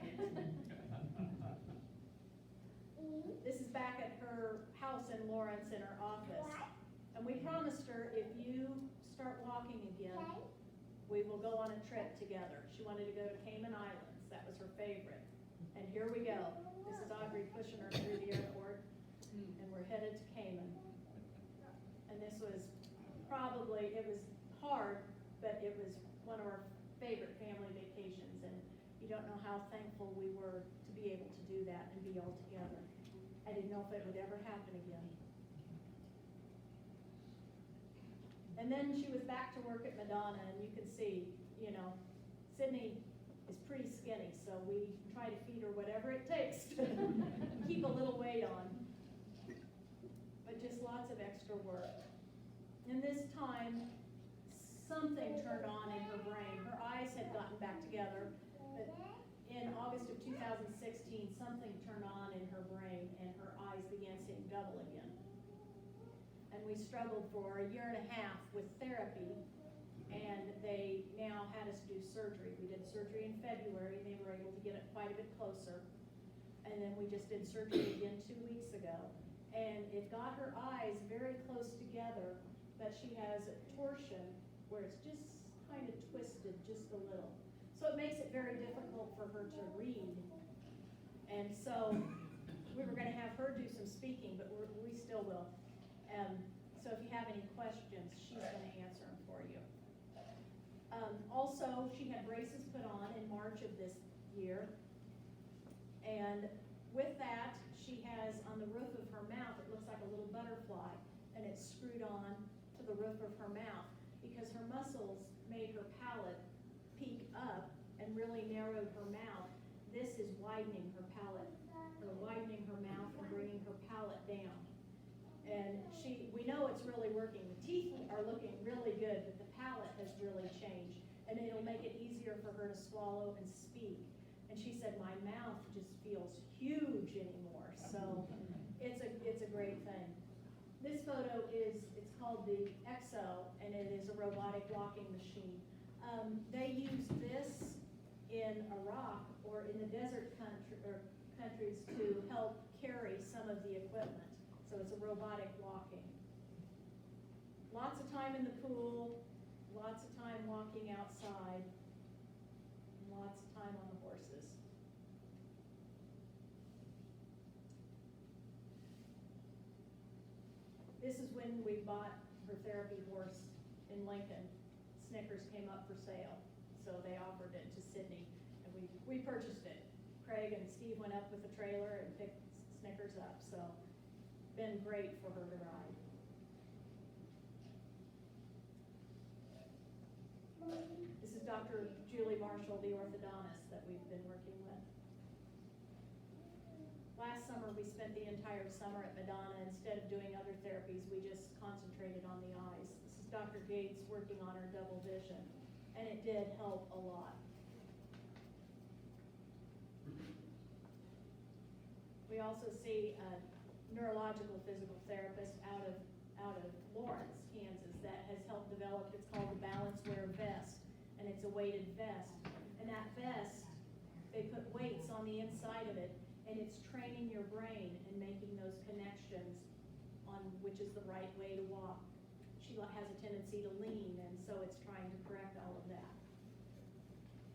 This is back at her house in Lawrence in her office. And we promised her, if you start walking again, we will go on a trip together. She wanted to go to Cayman Islands. That was her favorite. And here we go. This is Audrey pushing her through the airport, and we're headed to Cayman. And this was probably, it was hard, but it was one of our favorite family vacations. And you don't know how thankful we were to be able to do that and be all together. I didn't know if it would ever happen again. And then she was back to work at Madonna, and you can see, you know, Sidney is pretty skinny, so we try to feed her whatever it takes to keep a little weight on. But just lots of extra work. And this time, something turned on in her brain. Her eyes had gotten back together, but in August of 2016, something turned on in her brain, and her eyes began seeing double again. And we struggled for a year and a half with therapy, and they now had us do surgery. We did surgery in February, and they were able to get it quite a bit closer. And then we just did surgery again 2 weeks ago. And it got her eyes very close together, but she has a torsion where it's just kind of twisted just a little. So it makes it very difficult for her to read. And so we were gonna have her do some speaking, but we still will. So if you have any questions, she's gonna answer them for you. Also, she had braces put on in March of this year. And with that, she has on the roof of her mouth, it looks like a little butterfly, and it's screwed on to the roof of her mouth because her muscles made her palate peak up and really narrowed her mouth. This is widening her palate, or widening her mouth and bringing her palate down. And we know it's really working. The teeth are looking really good, but the palate has really changed. And it'll make it easier for her to swallow and speak. And she said, my mouth just feels huge anymore. So it's a great thing. This photo it's called the EXO, and it is a robotic walking machine. They use this in Iraq or in the desert countries to help carry some of the equipment. So it's a robotic walking. Lots of time in the pool, lots of time walking outside, and lots of time on the horses. This is when we bought her therapy horse in Lincoln. Snickers came up for sale, so they offered it to Sidney, and we purchased it. Craig and Steve went up with the trailer and picked Snickers up, so been great for her to ride. This is Dr. Julie Marshall, the orthodontist that we've been working with. Last summer, we spent the entire summer at Madonna. Instead of doing other therapies, we just concentrated on the eyes. This is Dr. Gates working on her double vision, and it did help a lot. We also see a neurological physical therapist out of Lawrence, Kansas, that has helped develop, it's called the Balance Wear Vest, and it's a weighted vest. And that vest, they put weights on the inside of it, and it's training your brain and making those connections on which is the right way to walk. She has a tendency to lean, and so it's trying to correct all of that.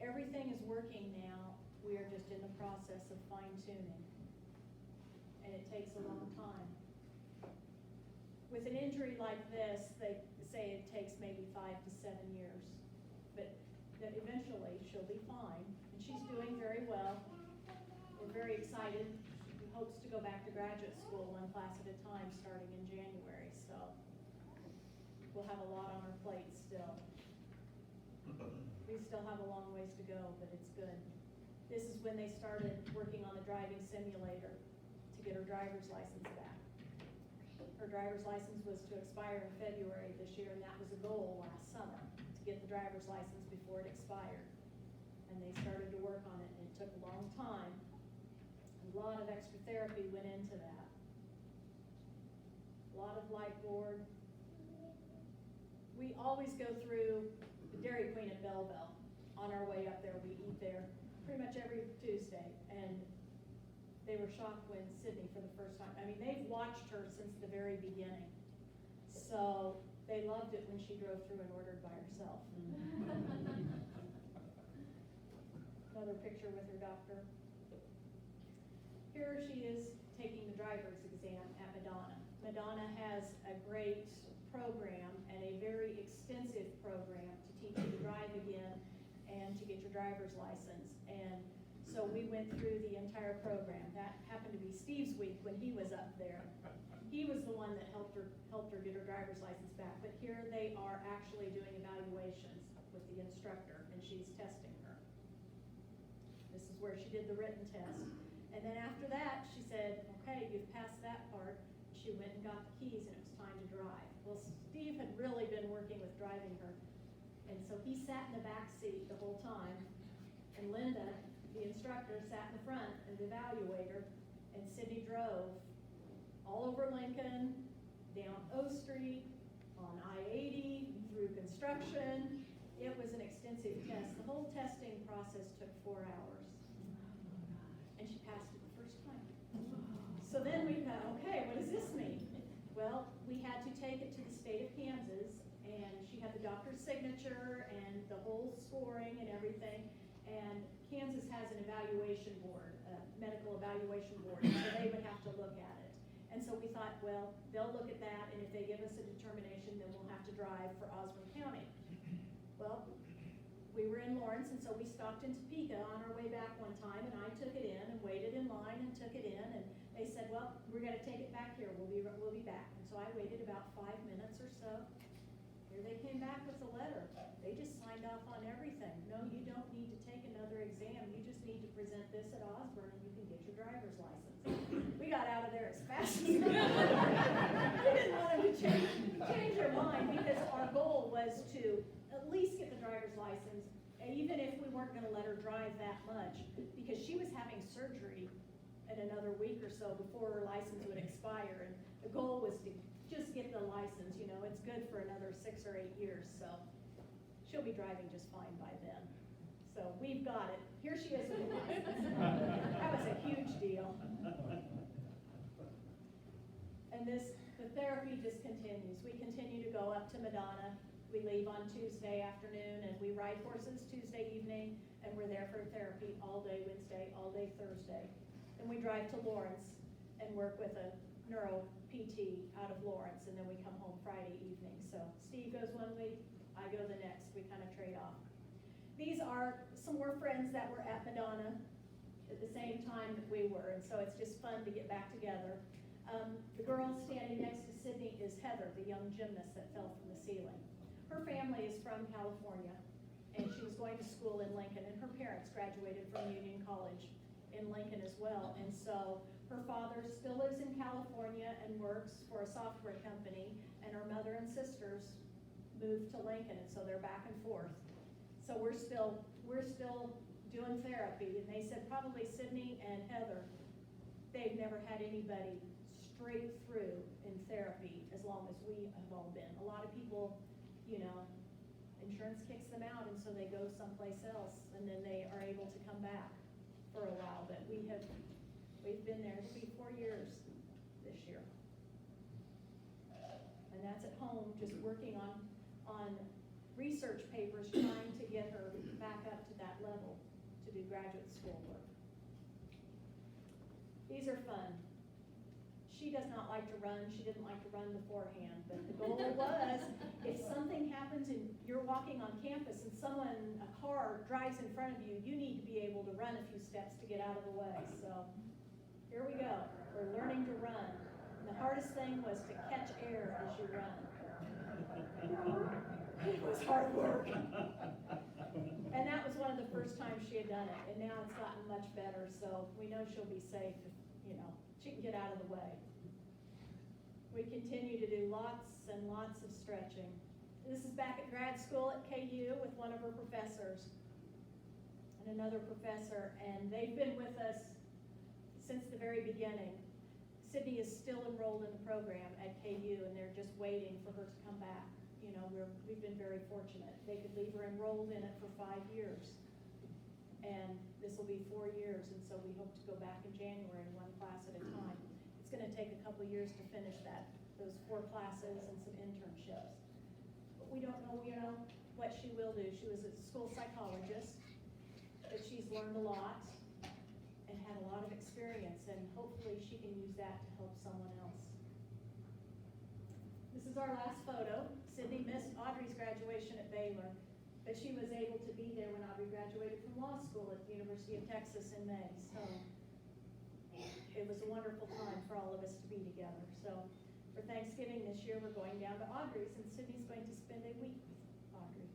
Everything is working now. We are just in the process of fine-tuning, and it takes a long time. With an injury like this, they say it takes maybe 5 to 7 years, but that eventually she'll be fine, and she's doing very well. We're very excited. She hopes to go back to graduate school 1 class at a time starting in January, so we'll have a lot on our plate still. We still have a long ways to go, but it's good. This is when they started working on the driving simulator to get her driver's license back. Her driver's license was to expire in February this year, and that was a goal last summer, to get the driver's license before it expired. And they started to work on it, and it took a long time, A lot of extra therapy went into that. A lot of light board. We always go through the Dairy Queen at Belleville. On our way up there, we eat there pretty much every Tuesday. And they were shocked when Sidney for the first time, I mean, they've watched her since the very beginning. So they loved it when she drove through and ordered by herself. Another picture with her doctor. Here she is taking the driver's exam at Madonna. Madonna has a great program and a very extensive program to teach you to drive again and to get your driver's license. And so we went through the entire program. That happened to be Steve's week when he was up there. He was the one that helped her get her driver's license back. But here they are actually doing evaluations with the instructor, and she's testing her. This is where she did the written test. And then after that, she said, okay, you've passed that part. She went and got the keys, and it was time to drive. Well, Steve had really been working with driving her, and so he sat in the back seat the whole time, and Linda, the instructor, sat in the front as the evaluator, and Sidney drove all over Lincoln, down O Street, on I-80, through construction. It was an extensive test. The whole testing process took 4 hours. And she passed it the first time. So then we thought, okay, what does this mean? Well, we had to take it to the state of Kansas, and she had the doctor's signature and the whole scoring and everything. And Kansas has an evaluation board, a medical evaluation board, so they would have to look at it. And so we thought, well, they'll look at that, and if they give us a determination, then we'll have to drive for Osborne County. Well, we were in Lawrence, and so we stopped in Topeka on our way back one time, and I took it in and waited in line and took it in, and they said, well, we're gonna take it back here, we'll be back. And so I waited about 5 minutes or so. Here they came back with a letter. They just signed off on everything. No, you don't need to take another exam, you just need to present this at Osborne and you can get your driver's license. We got out of there as fast as we could. We didn't want them to change their mind, because our goal was to at least get the driver's license, even if we weren't gonna let her drive that much, because she was having surgery in another week or so before her license would expire, and the goal was to just get the license. You know, it's good for another 6 or 8 years, so she'll be driving just fine by then. So we've got it. Here she is with the license. That was a huge deal. And the therapy just continues. We continue to go up to Madonna. We leave on Tuesday afternoon, and we ride horses Tuesday evening, and we're there for therapy all day Wednesday, all day Thursday. And we drive to Lawrence and work with a neuro PT out of Lawrence, and then we come home Friday evening. So Steve goes one week, I go the next. We kind of trade off. These are some more friends that were at Madonna at the same time that we were, and so it's just fun to get back together. The girl standing next to Sidney is Heather, the young gymnast that fell from the ceiling. Her family is from California, and she was going to school in Lincoln, and her parents graduated from Union College in Lincoln as well. And so her father still lives in California and works for a software company, and her mother and sisters moved to Lincoln, and so they're back and forth. So we're still doing therapy, and they said probably Sidney and Heather, they've never had anybody straight through in therapy as long as we have all been. A lot of people, you know, insurance kicks them out, and so they go someplace else, and then they are able to come back for a while. But we've been there. It'll be 4 years this year, and that's at home, just working on research papers, trying to get her back up to that level to do graduate school work. These are fun. She does not like to run. She didn't like to run beforehand, but the goal was, if something happens and you're walking on campus and a car drives in front of you, you need to be able to run a few steps to get out of the way. So here we go. We're learning to run. And the hardest thing was to catch air as you run. It was hard work. And that was one of the first times she had done it, and now it's gotten much better, so we know she'll be safe if, you know, she can get out of the way. We continue to do lots and lots of stretching. This is back at grad school at KU with one of her professors and another professor, and they've been with us since the very beginning. Sidney is still enrolled in the program at KU, and they're just waiting for her to come back. You know, we've been very fortunate. They could leave her enrolled in it for 5 years, and this will be 4 years, and so we hope to go back in January, one class at a time. It's gonna take a couple years to finish those 4 classes and some internships. But we don't know, what she will do. She was a school psychologist, but she's learned a lot and had a lot of experience, and hopefully she can use that to help someone else. This is our last photo. Sidney missed Audrey's graduation at Baylor, but she was able to be there when Audrey graduated from law school at the University of Texas in May. So it was a wonderful time for all of us to be together. So for Thanksgiving this year, we're going down to Audrey's, and Sidney's going to spend a week with Audrey.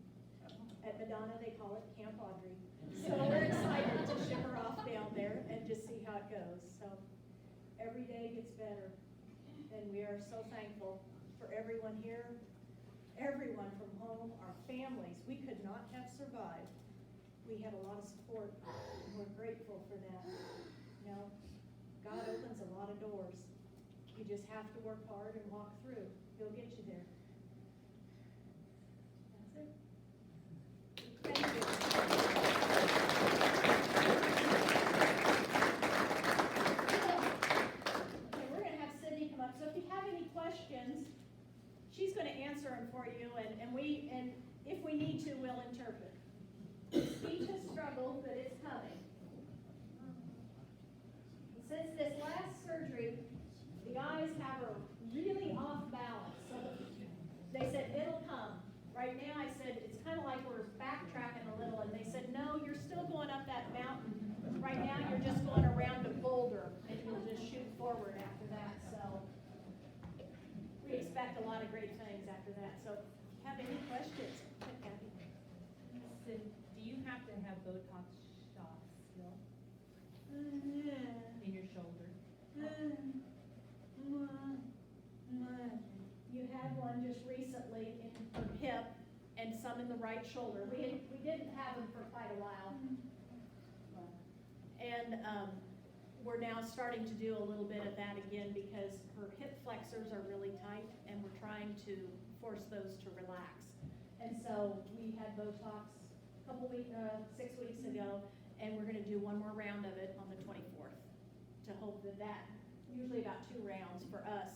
At Madonna, they call it Camp Audrey. So we're excited to ship her off down there and just see how it goes. So every day gets better, and we are so thankful for everyone here, everyone from home, our families. We could not have survived. We had a lot of support, and we're grateful for that. You know, God opens a lot of doors. You just have to work hard and walk through. He'll get you there. That's it. Thank you. Okay, we're going to have Sidney come up. So if you have any questions, she's going to answer them for you, and if we need to, we'll interpret. Speech has struggled, but it's coming. Since this last surgery, the eyes have her really off balance. So they said, it'll come. Right now, I said, it's kind of like we're backtracking a little, and they said, no, you're still going up that mountain. Right now, you're just going around a boulder, and you'll just shoot forward after that. So we expect a lot of great things after that. So if you have any questions, Kathy. So, do you have to have Botox shots still in your shoulder? You had one just recently in her hip and some in the right shoulder. We didn't have them for quite a while. And we're now starting to do a little bit of that again because her hip flexors are really tight, and we're trying to force those to relax. And so we had Botox 6 weeks ago, and we're gonna do one more round of it on the 24th to hope that usually about 2 rounds for us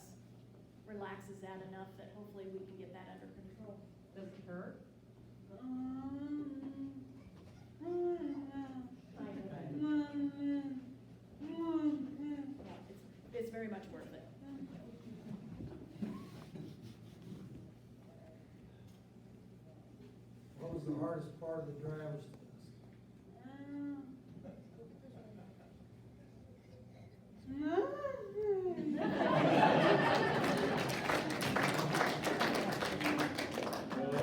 relaxes that enough that hopefully we can get that under control. Does it hurt? It's very much worth it. What was the hardest part of the driver's test? Well,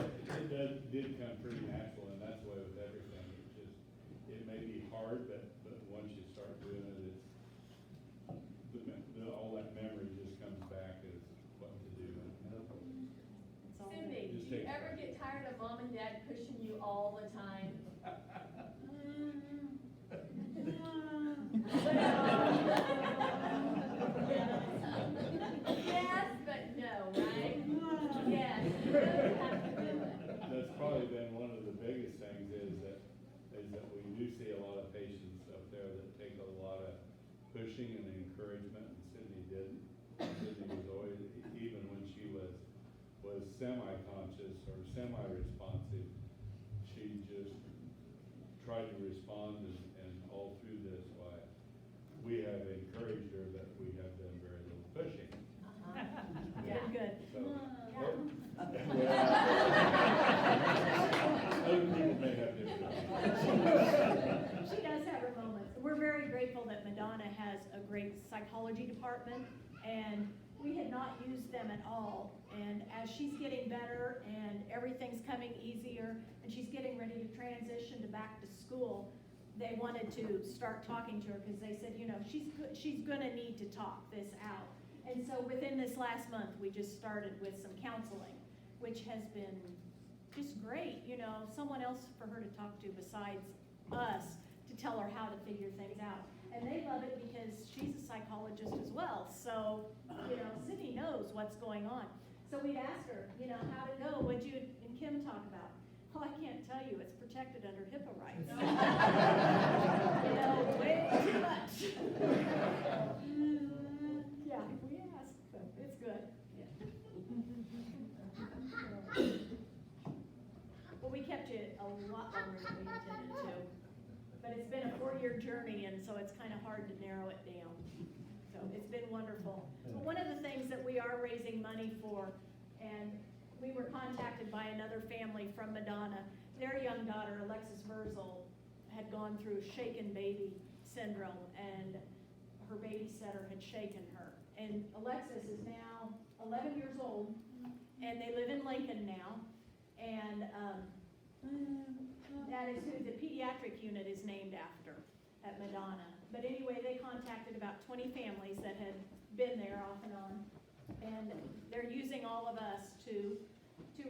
it did come pretty natural, and that's the way with everything. It may be hard, but once you start doing it, all that memory just comes back as what to do. Cindy, Just do you take ever time. get tired of mom and dad pushing you all the time? Yes, but no, right? Yes, you really have to do it. That's probably been one of the biggest things is that we do see a lot of patients up there that take a lot of pushing and encouragement, and Sidney didn't. Sidney was always, even when she was semi-conscious or semi-responsive, she just tried to respond, and all through this, why we have encouraged her, but we have done very little pushing. Yeah, good. So, Yeah. other people may have different. She does have her moments. We're very grateful that Madonna has a great psychology department, and we had not used them at all. And as she's getting better and everything's coming easier, and she's getting ready to transition to back to school, they wanted to start talking to her because they said, she's gonna need to talk this out. And so within this last month, we just started with some counseling, which has been just great, someone else for her to talk to besides us to tell her how to figure things out. And they love it because she's a psychologist as well, so, Sidney knows what's going on. So we'd ask her, how'd it go, what'd you and Kim talk about? Well, I can't tell you, it's protected under HIPAA rights. Way too much. Yeah, we asked, but it's good. Well, we kept you a lot longer than we intended to, but it's been a 4-year journey, and so it's kind of hard to narrow it down. So it's been wonderful. But one of the things that we are raising money for, and we were contacted by another family from Madonna. Their young daughter, Alexis Verzel, had gone through shaken baby syndrome, and her babysitter had shaken her. And Alexis is now 11 years old, and they live in Lincoln now. And that is who the pediatric unit is named after at Madonna. But anyway, they contacted about 20 families that had been there off and on. And they're using all of us to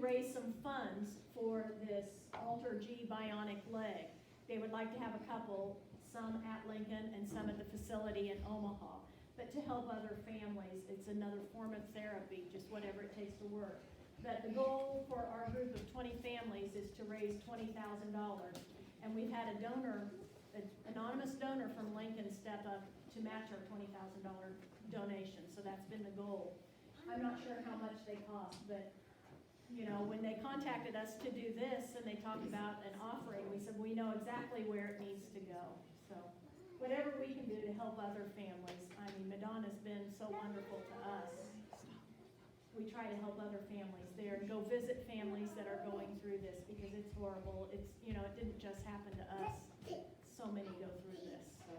raise some funds for this Alter G bionic leg. They would like to have a couple, some at Lincoln and some at the facility in Omaha. But to help other families, it's another form of therapy, just whatever it takes to work. But the goal for our group of 20 families is to raise $20,000. And we've had a donor, an anonymous donor from Lincoln step up to match our $20,000 donation. So that's been the goal. I'm not sure how much they cost, but when they contacted us to do this and they talked about an offering, we said, we know exactly where it needs to go. So whatever we can do to help other families. I mean, Madonna's been so wonderful to us. We try to help other families there and go visit families that are going through this because it's horrible. It's, it didn't just happen to us. So many go through this, so.